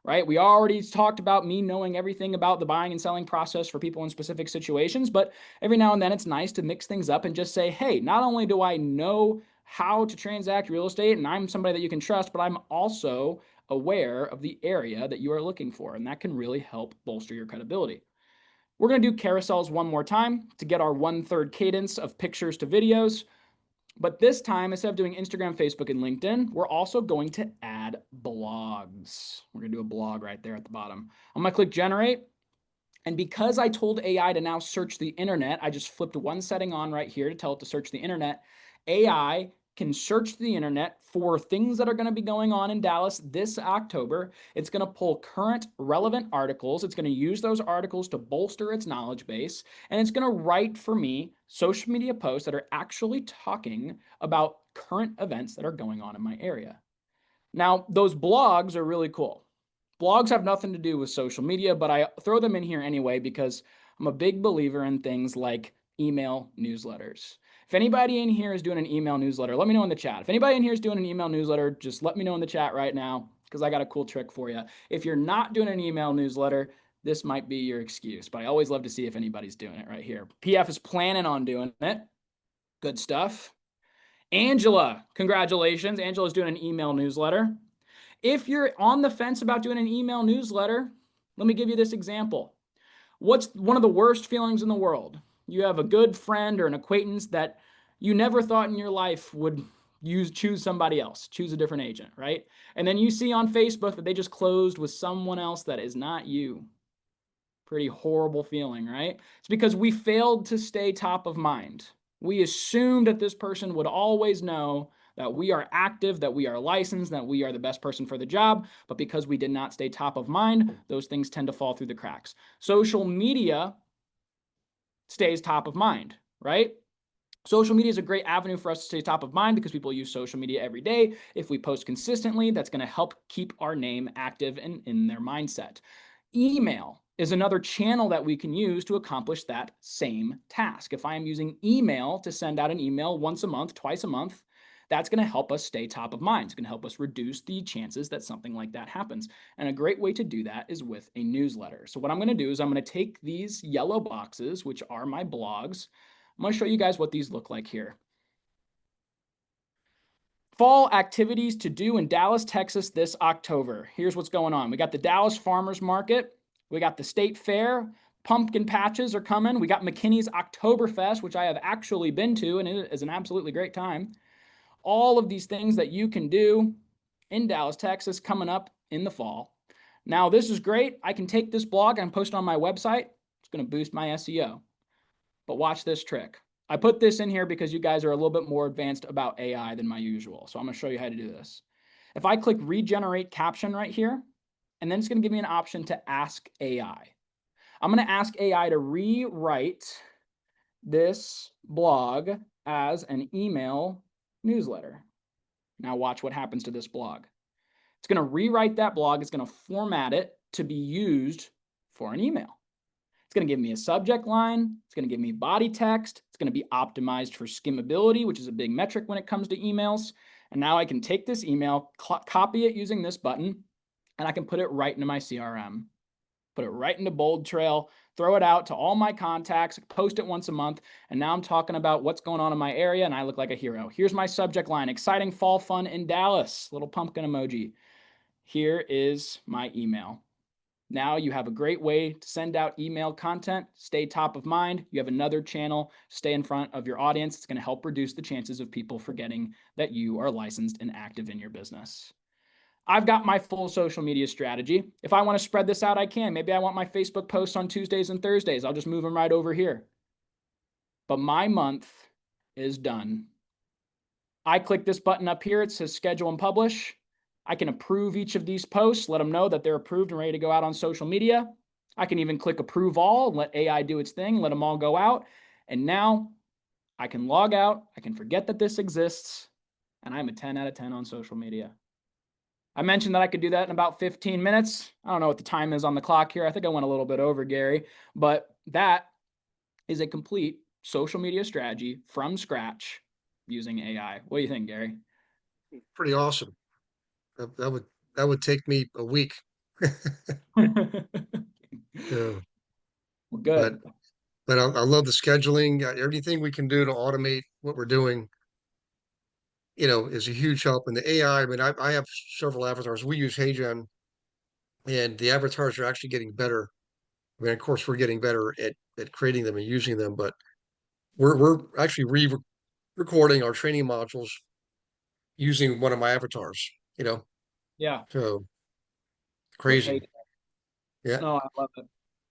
right? We already talked about me knowing everything about the buying and selling process for people in specific situations, but every now and then it's nice to mix things up and just say, hey, not only do I know how to transact real estate and I'm somebody that you can trust, but I'm also aware of the area that you are looking for, and that can really help bolster your credibility. We're going to do carousels one more time to get our 1/3 cadence of pictures to videos. But this time, instead of doing Instagram, Facebook, and LinkedIn, we're also going to add blogs. We're going to do a blog right there at the bottom. I'm going to click generate. And because I told AI to now search the internet, I just flipped one setting on right here to tell it to search the internet. AI can search the internet for things that are going to be going on in Dallas this October. It's going to pull current relevant articles. It's going to use those articles to bolster its knowledge base. And it's going to write for me social media posts that are actually talking about current events that are going on in my area. Now, those blogs are really cool. Blogs have nothing to do with social media, but I throw them in here anyway because I'm a big believer in things like email newsletters. If anybody in here is doing an email newsletter, let me know in the chat. If anybody in here is doing an email newsletter, just let me know in the chat right now because I got a cool trick for you. If you're not doing an email newsletter, this might be your excuse, but I always love to see if anybody's doing it right here. PF is planning on doing it. Good stuff. Angela, congratulations. Angela's doing an email newsletter. If you're on the fence about doing an email newsletter, let me give you this example. What's one of the worst feelings in the world? You have a good friend or an acquaintance that you never thought in your life would choose somebody else, choose a different agent, right? And then you see on Facebook that they just closed with someone else that is not you. Pretty horrible feeling, right? It's because we failed to stay top of mind. We assumed that this person would always know that we are active, that we are licensed, that we are the best person for the job, but because we did not stay top of mind, those things tend to fall through the cracks. Social media stays top of mind, right? Social media is a great avenue for us to stay top of mind because people use social media every day. If we post consistently, that's going to help keep our name active and in their mindset. Email is another channel that we can use to accomplish that same task. If I am using email to send out an email once a month, twice a month, that's going to help us stay top of mind. It's going to help us reduce the chances that something like that happens. And a great way to do that is with a newsletter. So what I'm going to do is I'm going to take these yellow boxes, which are my blogs. I'm going to show you guys what these look like here. Fall activities to do in Dallas, Texas this October. Here's what's going on. We got the Dallas Farmers Market. We got the State Fair. Pumpkin patches are coming. We got McKinney's Oktoberfest, which I have actually been to, and it is an absolutely great time. All of these things that you can do in Dallas, Texas coming up in the fall. Now, this is great. I can take this blog and post it on my website. It's going to boost my SEO. But watch this trick. I put this in here because you guys are a little bit more advanced about AI than my usual. So I'm going to show you how to do this. If I click regenerate caption right here, and then it's going to give me an option to ask AI. I'm going to ask AI to rewrite this blog as an email newsletter. Now watch what happens to this blog. It's going to rewrite that blog. It's going to format it to be used for an email. It's going to give me a subject line. It's going to give me body text. It's going to be optimized for skimmability, which is a big metric when it comes to emails. And now I can take this email, copy it using this button, and I can put it right into my CRM. Put it right into Bold Trail, throw it out to all my contacts, post it once a month, and now I'm talking about what's going on in my area, and I look like a hero. Here's my subject line, exciting fall fun in Dallas, little pumpkin emoji. Here is my email. Now you have a great way to send out email content, stay top of mind. You have another channel, stay in front of your audience. It's going to help reduce the chances of people forgetting that you are licensed and active in your business. I've got my full social media strategy. If I want to spread this out, I can. Maybe I want my Facebook posts on Tuesdays and Thursdays. I'll just move them right over here. But my month is done. I click this button up here. It says schedule and publish. I can approve each of these posts, let them know that they're approved and ready to go out on social media. I can even click approve all and let AI do its thing, let them all go out. And now I can log out. I can forget that this exists. And I'm a 10 out of 10 on social media. I mentioned that I could do that in about 15 minutes. I don't know what the time is on the clock here. I think I went a little bit over, Gary, but that is a complete social media strategy from scratch using AI. What do you think, Gary? Pretty awesome. That would take me a week. Yeah. Well, good. But I love the scheduling. Everything we can do to automate what we're doing, is a huge help. And the AI, I mean, I have several avatars. We use HeyGen, and the avatars are actually getting better. I mean, of course, we're getting better at creating them and using them, but we're actually recording our training modules using one of my avatars, Yeah. so crazy. Yeah. No, I love it.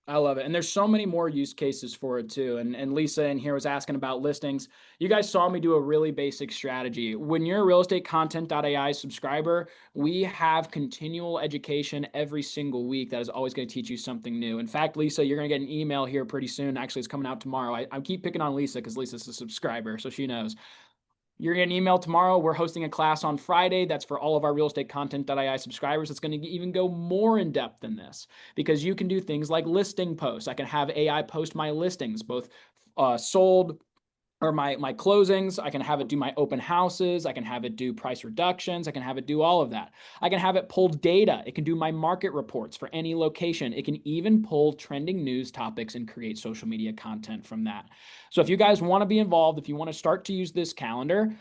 I love it. And there's so many more use cases for it too. And Lisa in here was asking about listings. You guys saw me do a really basic strategy. When you're a realestatecontent.ai subscriber, we have continual education every single week that is always going to teach you something new. In fact, Lisa, you're going to get an email here pretty soon. Actually, it's coming out tomorrow. I keep picking on Lisa because Lisa's a subscriber, so she knows. You're going to get an email tomorrow. We're hosting a class on Friday. That's for all of our realestatecontent.ai subscribers. It's going to even go more in depth than this because you can do things like listing posts. I can have AI post my listings, both sold or my closings. I can have it do my open houses. I can have it do price reductions. I can have it do all of that. I can have it pull data. It can do my market reports for any location. It can even pull trending news topics and create social media content from that. So if you guys want to be involved, if you want to start to use this calendar,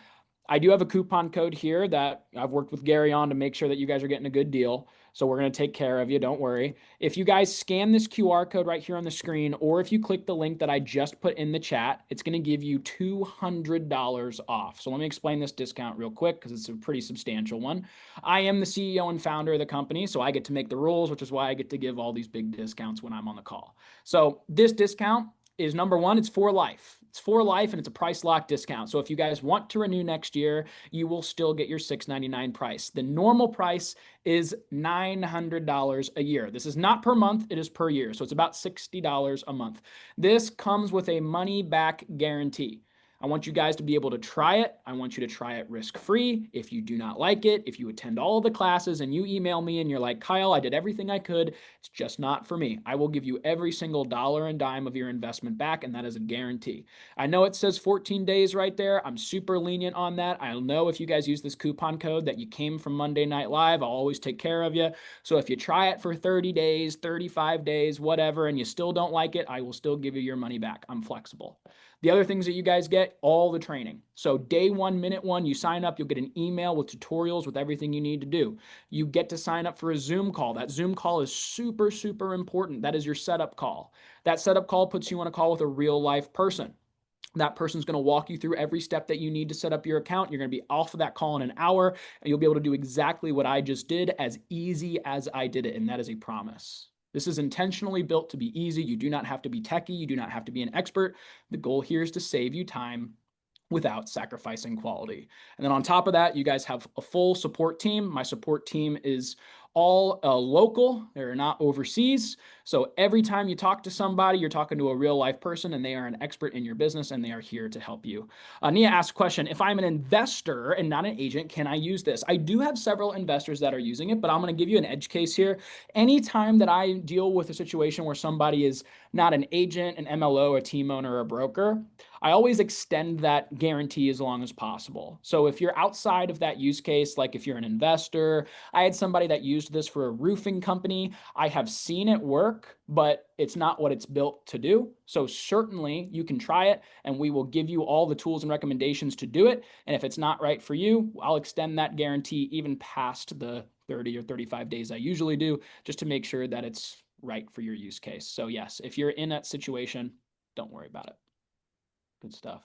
I do have a coupon code here that I've worked with Gary on to make sure that you guys are getting a good deal. So we're going to take care of you. Don't worry. If you guys scan this QR code right here on the screen, or if you click the link that I just put in the chat, it's going to give you $200 off. So let me explain this discount real quick because it's a pretty substantial one. I am the CEO and founder of the company, so I get to make the rules, which is why I get to give all these big discounts when I'm on the call. So this discount is number one, it's for life. It's for life and it's a price lock discount. So if you guys want to renew next year, you will still get your $699 price. The normal price is $900 a year. This is not per month, it is per year. So it's about $60 a month. This comes with a money back guarantee. I want you guys to be able to try it. I want you to try it risk-free. If you do not like it, if you attend all of the classes and you email me and you're like, Kyle, I did everything I could, it's just not for me. I will give you every single dollar and dime of your investment back, and that is a guarantee. I know it says 14 days right there. I'm super lenient on that. I know if you guys use this coupon code that you came from Monday Night Live, I'll always take care of you. So if you try it for 30 days, 35 days, whatever, and you still don't like it, I will still give you your money back. I'm flexible. The other things that you guys get, all the training. So day one, minute one, you sign up, you'll get an email with tutorials with everything you need to do. You get to sign up for a Zoom call. That Zoom call is super, super important. That is your setup call. That setup call puts you on a call with a real life person. That person's going to walk you through every step that you need to set up your account. You're going to be off of that call in an hour, and you'll be able to do exactly what I just did as easy as I did it. And that is a promise. This is intentionally built to be easy. You do not have to be techie. You do not have to be an expert. The goal here is to save you time without sacrificing quality. And then on top of that, you guys have a full support team. My support team is all local. They're not overseas. So every time you talk to somebody, you're talking to a real life person, and they are an expert in your business, and they are here to help you. Nia asked a question, if I'm an investor and not an agent, can I use this? I do have several investors that are using it, but I'm going to give you an edge case here. Anytime that I deal with a situation where somebody is not an agent, an MLO, a team owner, or a broker, I always extend that guarantee as long as possible. So if you're outside of that use case, like if you're an investor, I had somebody that used this for a roofing company. I have seen it work, but it's not what it's built to do. So certainly you can try it, and we will give you all the tools and recommendations to do it. And if it's not right for you, I'll extend that guarantee even past the 30 or 35 days I usually do, just to make sure that it's right for your use case. So yes, if you're in that situation, don't worry about it. Good stuff.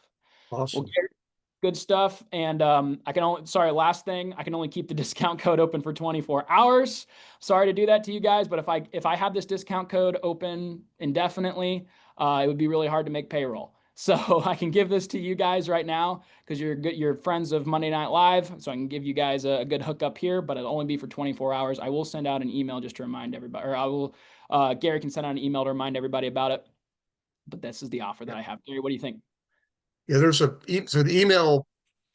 Awesome. Well, Gary, good stuff. And I can only, sorry, last thing, I can only keep the discount code open for 24 hours. Sorry to do that to you guys, but if I have this discount code open indefinitely, it would be really hard to make payroll. So I can give this to you guys right now because you're friends of Monday Night Live. So I can give you guys a good hookup here, but it'll only be for 24 hours. I will send out an email just to remind everybody, or Gary can send out an email to remind everybody about it. But this is the offer that I have. Gary, what do you think? Yeah, so the email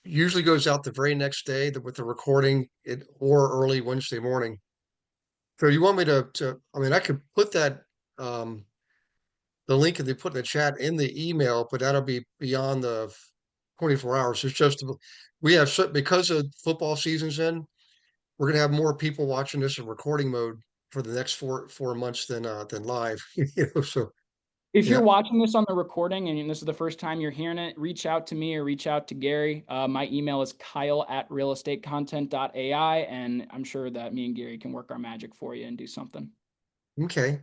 usually goes out the very next day with the recording or early Wednesday morning. So you want me I mean, I could put that, the link that they put in the chat in the email, but that'll be beyond the 24 hours. It's just, we have, because of football season's in, we're gonna have more people watching this in recording mode for the next four months than live, so, If you're yeah. watching this on the recording and this is the first time you're hearing it, reach out to me or reach out to Gary. My email is kyle@realestatecontent.ai, and I'm sure that me and Gary can work our magic for you and do something. Okay.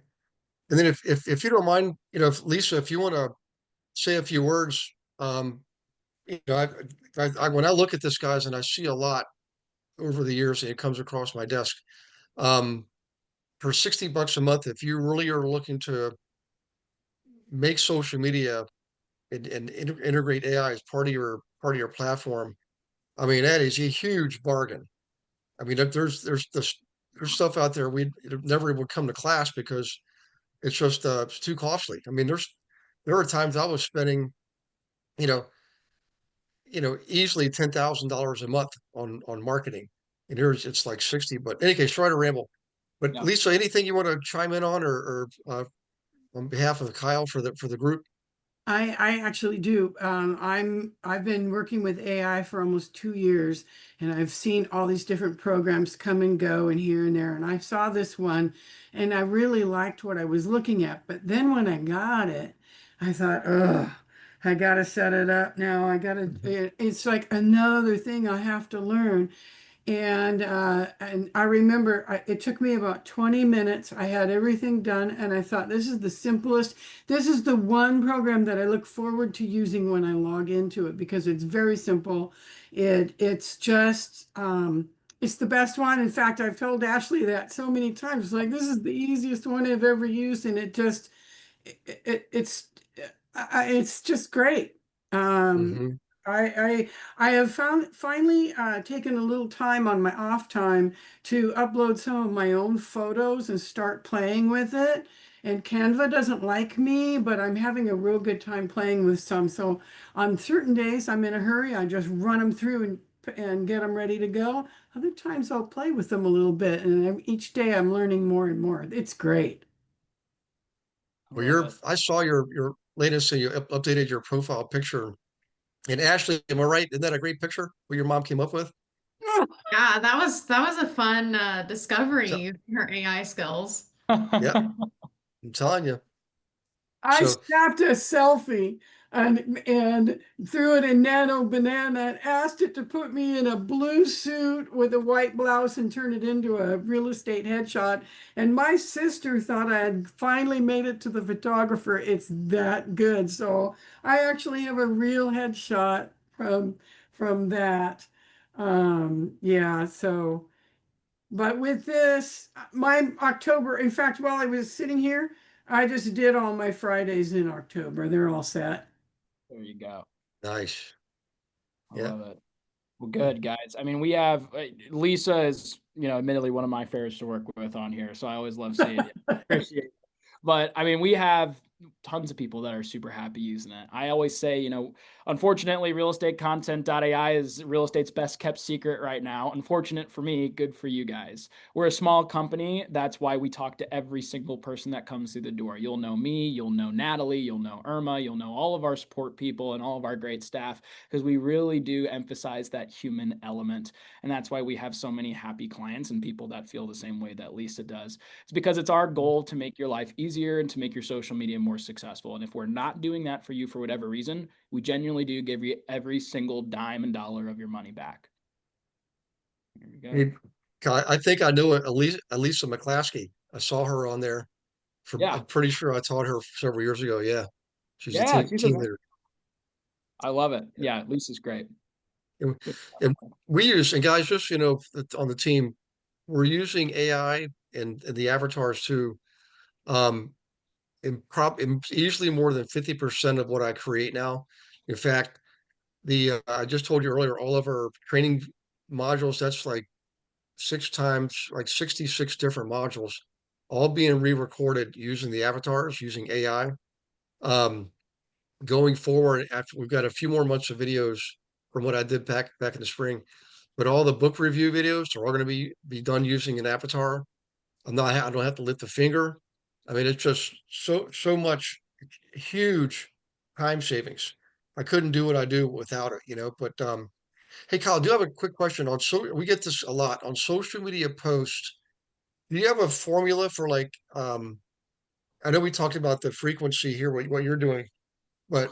And then if you don't mind, if Lisa, if you want to say a few words, when I look at this, guys, and I see a lot over the years, and it comes across my desk, um, for $60 a month, if you really are looking to make social media and integrate AI as part of your platform, I mean, that is a huge bargain. I mean, there's stuff out there it never would come to class because it's too costly. I mean, there are times I was spending, you know, easily $10,000 a month on marketing, and it's like 60. But in any case, try to ramble. But Yeah. Lisa, anything you want to chime in on, or on behalf of Kyle for the group? I actually do. I've been working with AI for almost 2 years, and I've seen all these different programs come and go and here and there. And I saw this one, and I really liked what I was looking at. But then when I got it, I thought, ugh, I gotta set it up now. It's like another thing I have to learn. And I remember it took me about 20 minutes. I had everything done, and I thought, this is the simplest. This is the one program that I look forward to using when I log into it because it's very simple. It's just it's the best one. In fact, I've told Ashley that so many times. Like, this is the easiest one I've ever used, and it's just great. Hmm. I have finally taken a little time on my off time to upload some of my own photos and start playing with it. And Canva doesn't like me, but I'm having a real good time playing with some. So on certain days I'm in a hurry, I just run them through and get them ready to go. Other times I'll play with them a little bit, and each day I'm learning more and more. It's great. I Well, love it. I saw your latest, and you updated your profile picture. And Ashley, am I right? Isn't that a great picture what your mom came up with? Yeah, that was a fun discovery So, using her AI skills. yeah, I'm telling you. I So snapped a selfie and threw it in Nano Banana and asked it to put me in a blue suit with a white blouse and turn it into a real estate headshot. And my sister thought I had finally made it to the photographer. It's that good. So I actually have a real headshot from that. Yeah, so but with this, my October, in fact, while I was sitting here, I just did all my Fridays in October. They're all set. There you go. nice. I Yeah. love it. Well, good guys. I mean, we have Lisa is, admittedly one of my favorites to work with on here, so I always love seeing it. Appreciate it. But I mean, we have tons of people that are super happy using it. I always say, unfortunately, realestatecontent.ai is real estate's best kept secret right now. Unfortunate for me, good for you guys. We're a small company. That's why we talk to every single person that comes through the door. You'll know me, you'll know Natalie, you'll know Irma, you'll know all of our support people and all of our great staff, because we really do emphasize that human element. And that's why we have so many happy clients and people that feel the same way that Lisa does. It's because it's our goal to make your life easier and to make your social media more successful. And if we're not doing that for you for whatever reason, we genuinely do give you every single dime and dollar of your money back. There we go. Hey, I think I know Elisa McClaskey. I saw her on there. Yeah. I'm pretty sure I taught her several years ago. Yeah, she's a Yeah, team leader. I love it. Yeah, Lisa's great. And, and we use, and guys, just on the team, we're using AI and the avatars too. Um, in easily more than 50% of what I create now. In fact, the I just told you earlier, all of our training modules, that's like 6 times, like 66 different modules, all being re-recorded using the avatars, using AI. Going forward, after we've got a few more months of videos from what I did back in the spring, but all the book review videos are all going to be done using an avatar. I don't have to lift a finger. I mean, it's just so much huge time savings. I couldn't do what I do without it. But hey, Kyle, do you have a quick question on we get this a lot on social media posts. Do you have a formula for I know we talked about the frequency here, what you're doing, but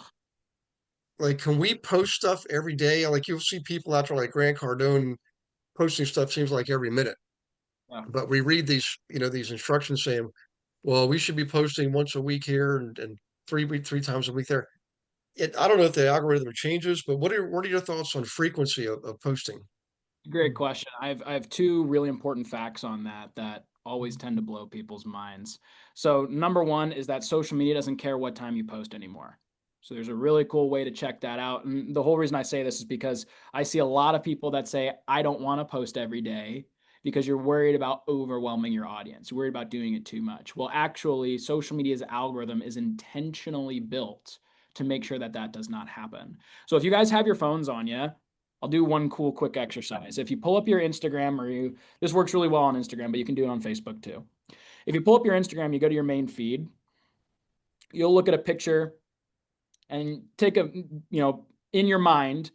like, can we post stuff every day? Like you'll see people out there like Grant Cardone posting stuff seems like every minute. Yeah. But we read these instructions saying, well, we should be posting once a week here and three times a week there. I don't know if the algorithm changes, but what are your thoughts on frequency of posting? Great question. I have two really important facts on that always tend to blow people's minds. So number one is that social media doesn't care what time you post anymore. So there's a really cool way to check that out. And the whole reason I say this is because I see a lot of people that say, I don't want to post every day because you're worried about overwhelming your audience. You're worried about doing it too much. Well, actually, social media's algorithm is intentionally built to make sure that that does not happen. So if you guys have your phones on you, I'll do one cool quick exercise. If you pull up your Instagram this works really well on Instagram, but you can do it on Facebook too. If you pull up your Instagram, you go to your main feed, you'll look at a picture and take in your mind,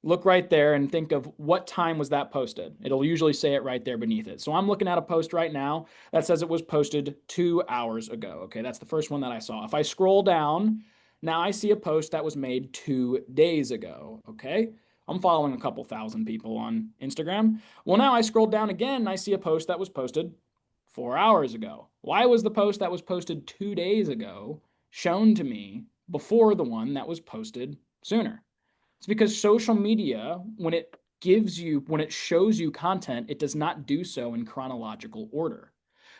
look right there and think of what time was that posted. It'll usually say it right there beneath it. So I'm looking at a post right now that says it was posted 2 hours ago. Okay, that's the first one that I saw. If I scroll down, now I see a post that was made 2 days ago. Okay, I'm following a couple thousand people on Instagram. Well, now I scroll down again and I see a post that was posted 4 hours ago. Why was the post that was posted 2 days ago shown to me before the one that was posted sooner? It's because social media, when it shows you content, it does not do so in chronological order.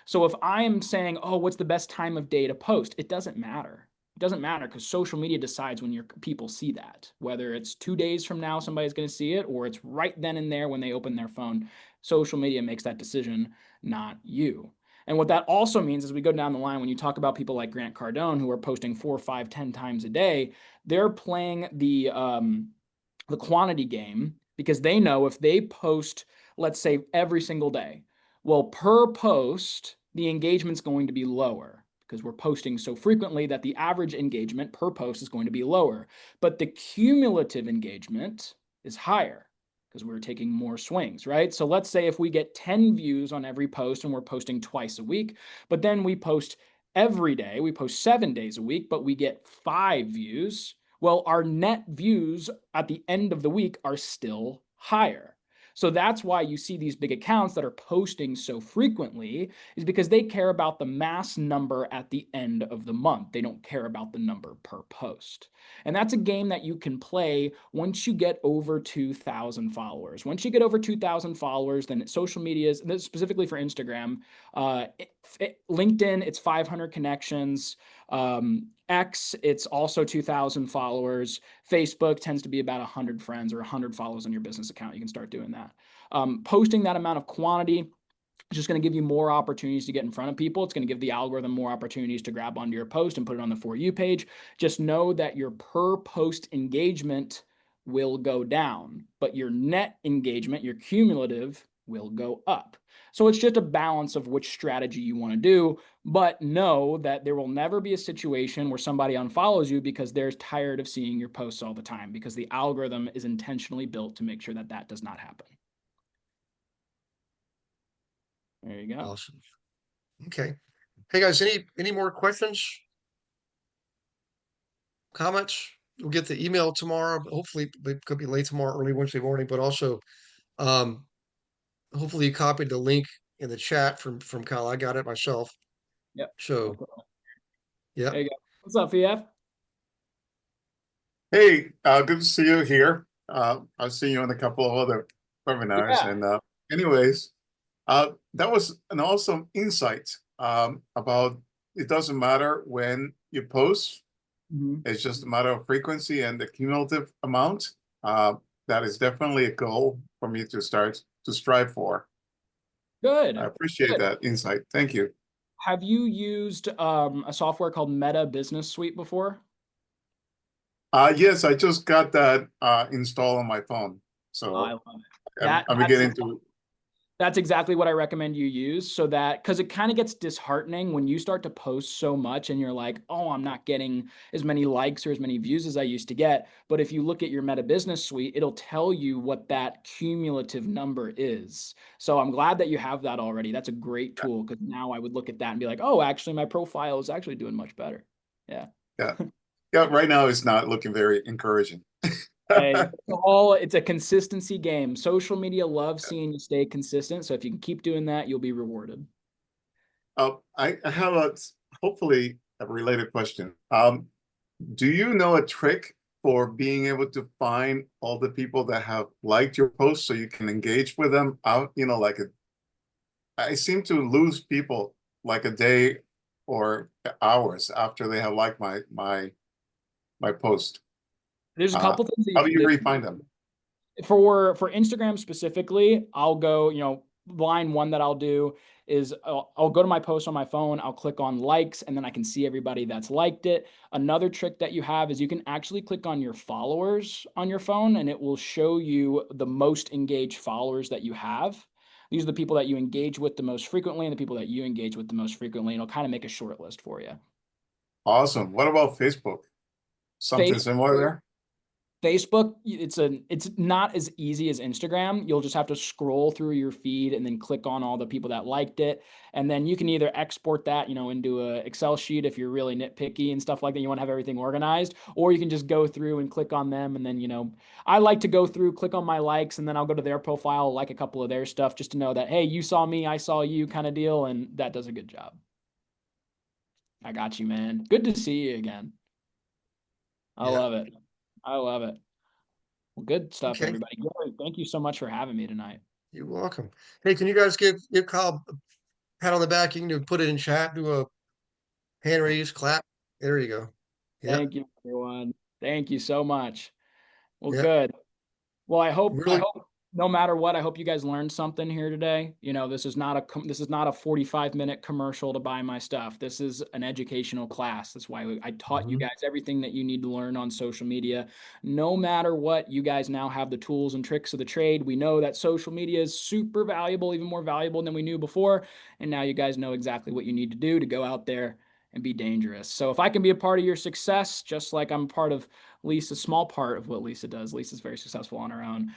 So if I am saying, oh, what's the best time of day to post? It doesn't matter. It doesn't matter because social media decides when your people see that, whether it's 2 days from now, somebody's going to see it, or it's right then and there when they open their phone. Social media makes that decision, not you. And what that also means as we go down the line, when you talk about people like Grant Cardone, who are posting 4, 5, 10 times a day, they're playing the quantity game, because they know if they post, let's say, every single day, well, per post, the engagement's going to be lower because we're posting so frequently that the average engagement per post is going to be lower. But the cumulative engagement is higher because we're taking more swings, right? So let's say if we get 10 views on every post and we're posting twice a week, but then we post every day, we post 7 days a week, but we get 5 views. Well, our net views at the end of the week are still higher. So that's why you see these big accounts that are posting so frequently, is because they care about the mass number at the end of the month. They don't care about the number per post. And that's a game that you can play once you get over 2,000 followers. Once you get over 2,000 followers, then social media is, specifically for Instagram, LinkedIn, it's 500 connections. X, it's also 2,000 followers. Facebook tends to be about 100 friends or 100 follows on your business account. You can start doing that. Posting that amount of quantity is just going to give you more opportunities to get in front of people. It's going to give the algorithm more opportunities to grab onto your post and put it on the For You page. Just know that your per post engagement will go down, but your net engagement, your cumulative, will go up. So it's just a balance of which strategy you want to do, but know that there will never be a situation where somebody unfollows you because they're tired of seeing your posts all the time, because the algorithm is intentionally built to make sure that that does not happen. There you go. Awesome. Okay. Hey guys, any more questions? Comments? We'll get the email tomorrow. Hopefully it could be late tomorrow, early Wednesday morning, but also hopefully you copied the link in the chat from Kyle. I got it myself. Yep. So yeah. There you go. What's up, VF? Hey, good to see you here. I've seen you on a couple of other webinars. Yeah. And anyways, that was an awesome insight about it doesn't matter when you post. It's just a matter of frequency and the cumulative amount. That is definitely a goal for me to start to strive for. Good. I appreciate that insight. Thank you. Have you used a software called Meta Business Suite before? Yes, I just got that installed on my phone. So I love it. I'm beginning to. That's exactly what I recommend you use, so that, because it kind of gets disheartening when you start to post so much and you're like, oh, I'm not getting as many likes or as many views as I used to get. But if you look at your Meta Business Suite, it'll tell you what that cumulative number is. So I'm glad that you have that already. That's a great tool, because now I would look at that and be like, oh, actually, my profile is actually doing much better. Yeah. Yeah. Yeah. Right now, it's not looking very encouraging. Hey, it's a consistency game. Social media loves seeing you stay consistent. So if you can keep doing that, you'll be rewarded. I have hopefully a related question. Do you know a trick for being able to find all the people that have liked your post so you can engage with them out? I seem to lose people like a day or hours after they have liked my post. There's a couple things. How do you re-find them? For Instagram specifically, I'll go, line one that I'll do is I'll go to my post on my phone, I'll click on likes, and then I can see everybody that's liked it. Another trick that you have is you can actually click on your followers on your phone, and it will show you the most engaged followers that you have. These are the people that you engage with the most frequently and the people that you engage with the most frequently, and it'll kind of make a short list for you. Awesome. What about Facebook? Something similar there? Facebook, it's not as easy as Instagram. You'll just have to scroll through your feed and then click on all the people that liked it. And then you can either export that, into a Excel sheet if you're really nitpicky and stuff like that. You want to have everything organized, or you can just go through and click on them. And then, I like to go through, click on my likes, and then I'll go to their profile, like a couple of their stuff, just to know that, hey, you saw me, I saw you kind of deal. And that does a good job. I got you, man. Good to see you again. I love it. I love it. Well, good stuff, everybody. Gary, thank you so much for having me tonight. You're welcome. Hey, can you guys give Kyle a pat on the back? You can put it in chat, do a hand raise, clap. There you go. Yeah. Thank you, everyone. Thank you so much. Well, Yeah. good. Well, I hope no matter what, I hope you guys learned something here today. You know, this is not a 45-minute commercial to buy my stuff. This is an educational class. That's why I taught you guys everything that you need to learn on social media. No matter what, you guys now have the tools and tricks of the trade. We know that social media is super valuable, even more valuable than we knew before. And now you guys know exactly what you need to do to go out there and be dangerous. So if I can be a part of your success, just like I'm part of Lisa, small part of what Lisa does. Lisa's very successful on her own.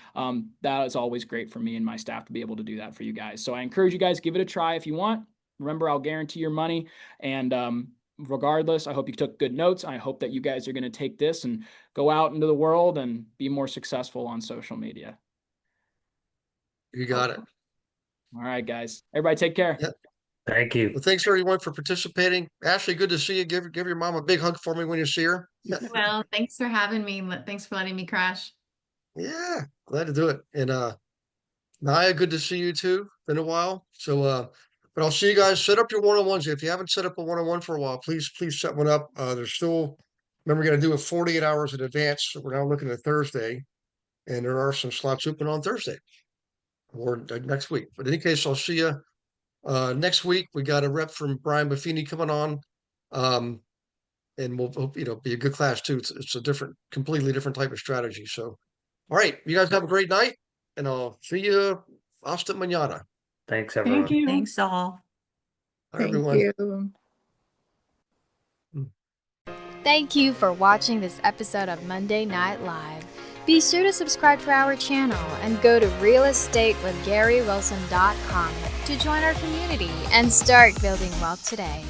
That is always great for me and my staff to be able to do that for you guys. So I encourage you guys, give it a try if you want. Remember, I'll guarantee your money. And regardless, I hope you took good notes. I hope that you guys are going to take this and go out into the world and be more successful on social media. You got it. All right, guys. Everybody take care. Yep. Thank you. Well, thanks everyone for participating. Ashley, good to see you. Give your mom a big hug for me when you see her. Well, thanks for having me. Thanks for letting me crash. Yeah, glad to do it. And Naya, good to see you too. Been a while. So but I'll see you guys. Set up your one-on-ones. If you haven't set up a one-on-one for a while, please set one up. There's still, remember, we're gonna do it 48 hours in advance. So we're now looking at Thursday, and there are some slots open on Thursday or next week. But in any case, I'll see you next week. We got a rep from Brian Buffini coming on. And we'll hope, be a good class too. It's a completely different type of strategy. So, all right, you guys have a great night, and I'll see you hasta mañana. Thanks, everyone. Thank you. Thanks all. Bye, everyone. you. Thank you for watching this episode of Monday Night Live. Be sure to subscribe to our channel and go to realestatewithgarywilson.com to join our community and start building wealth today.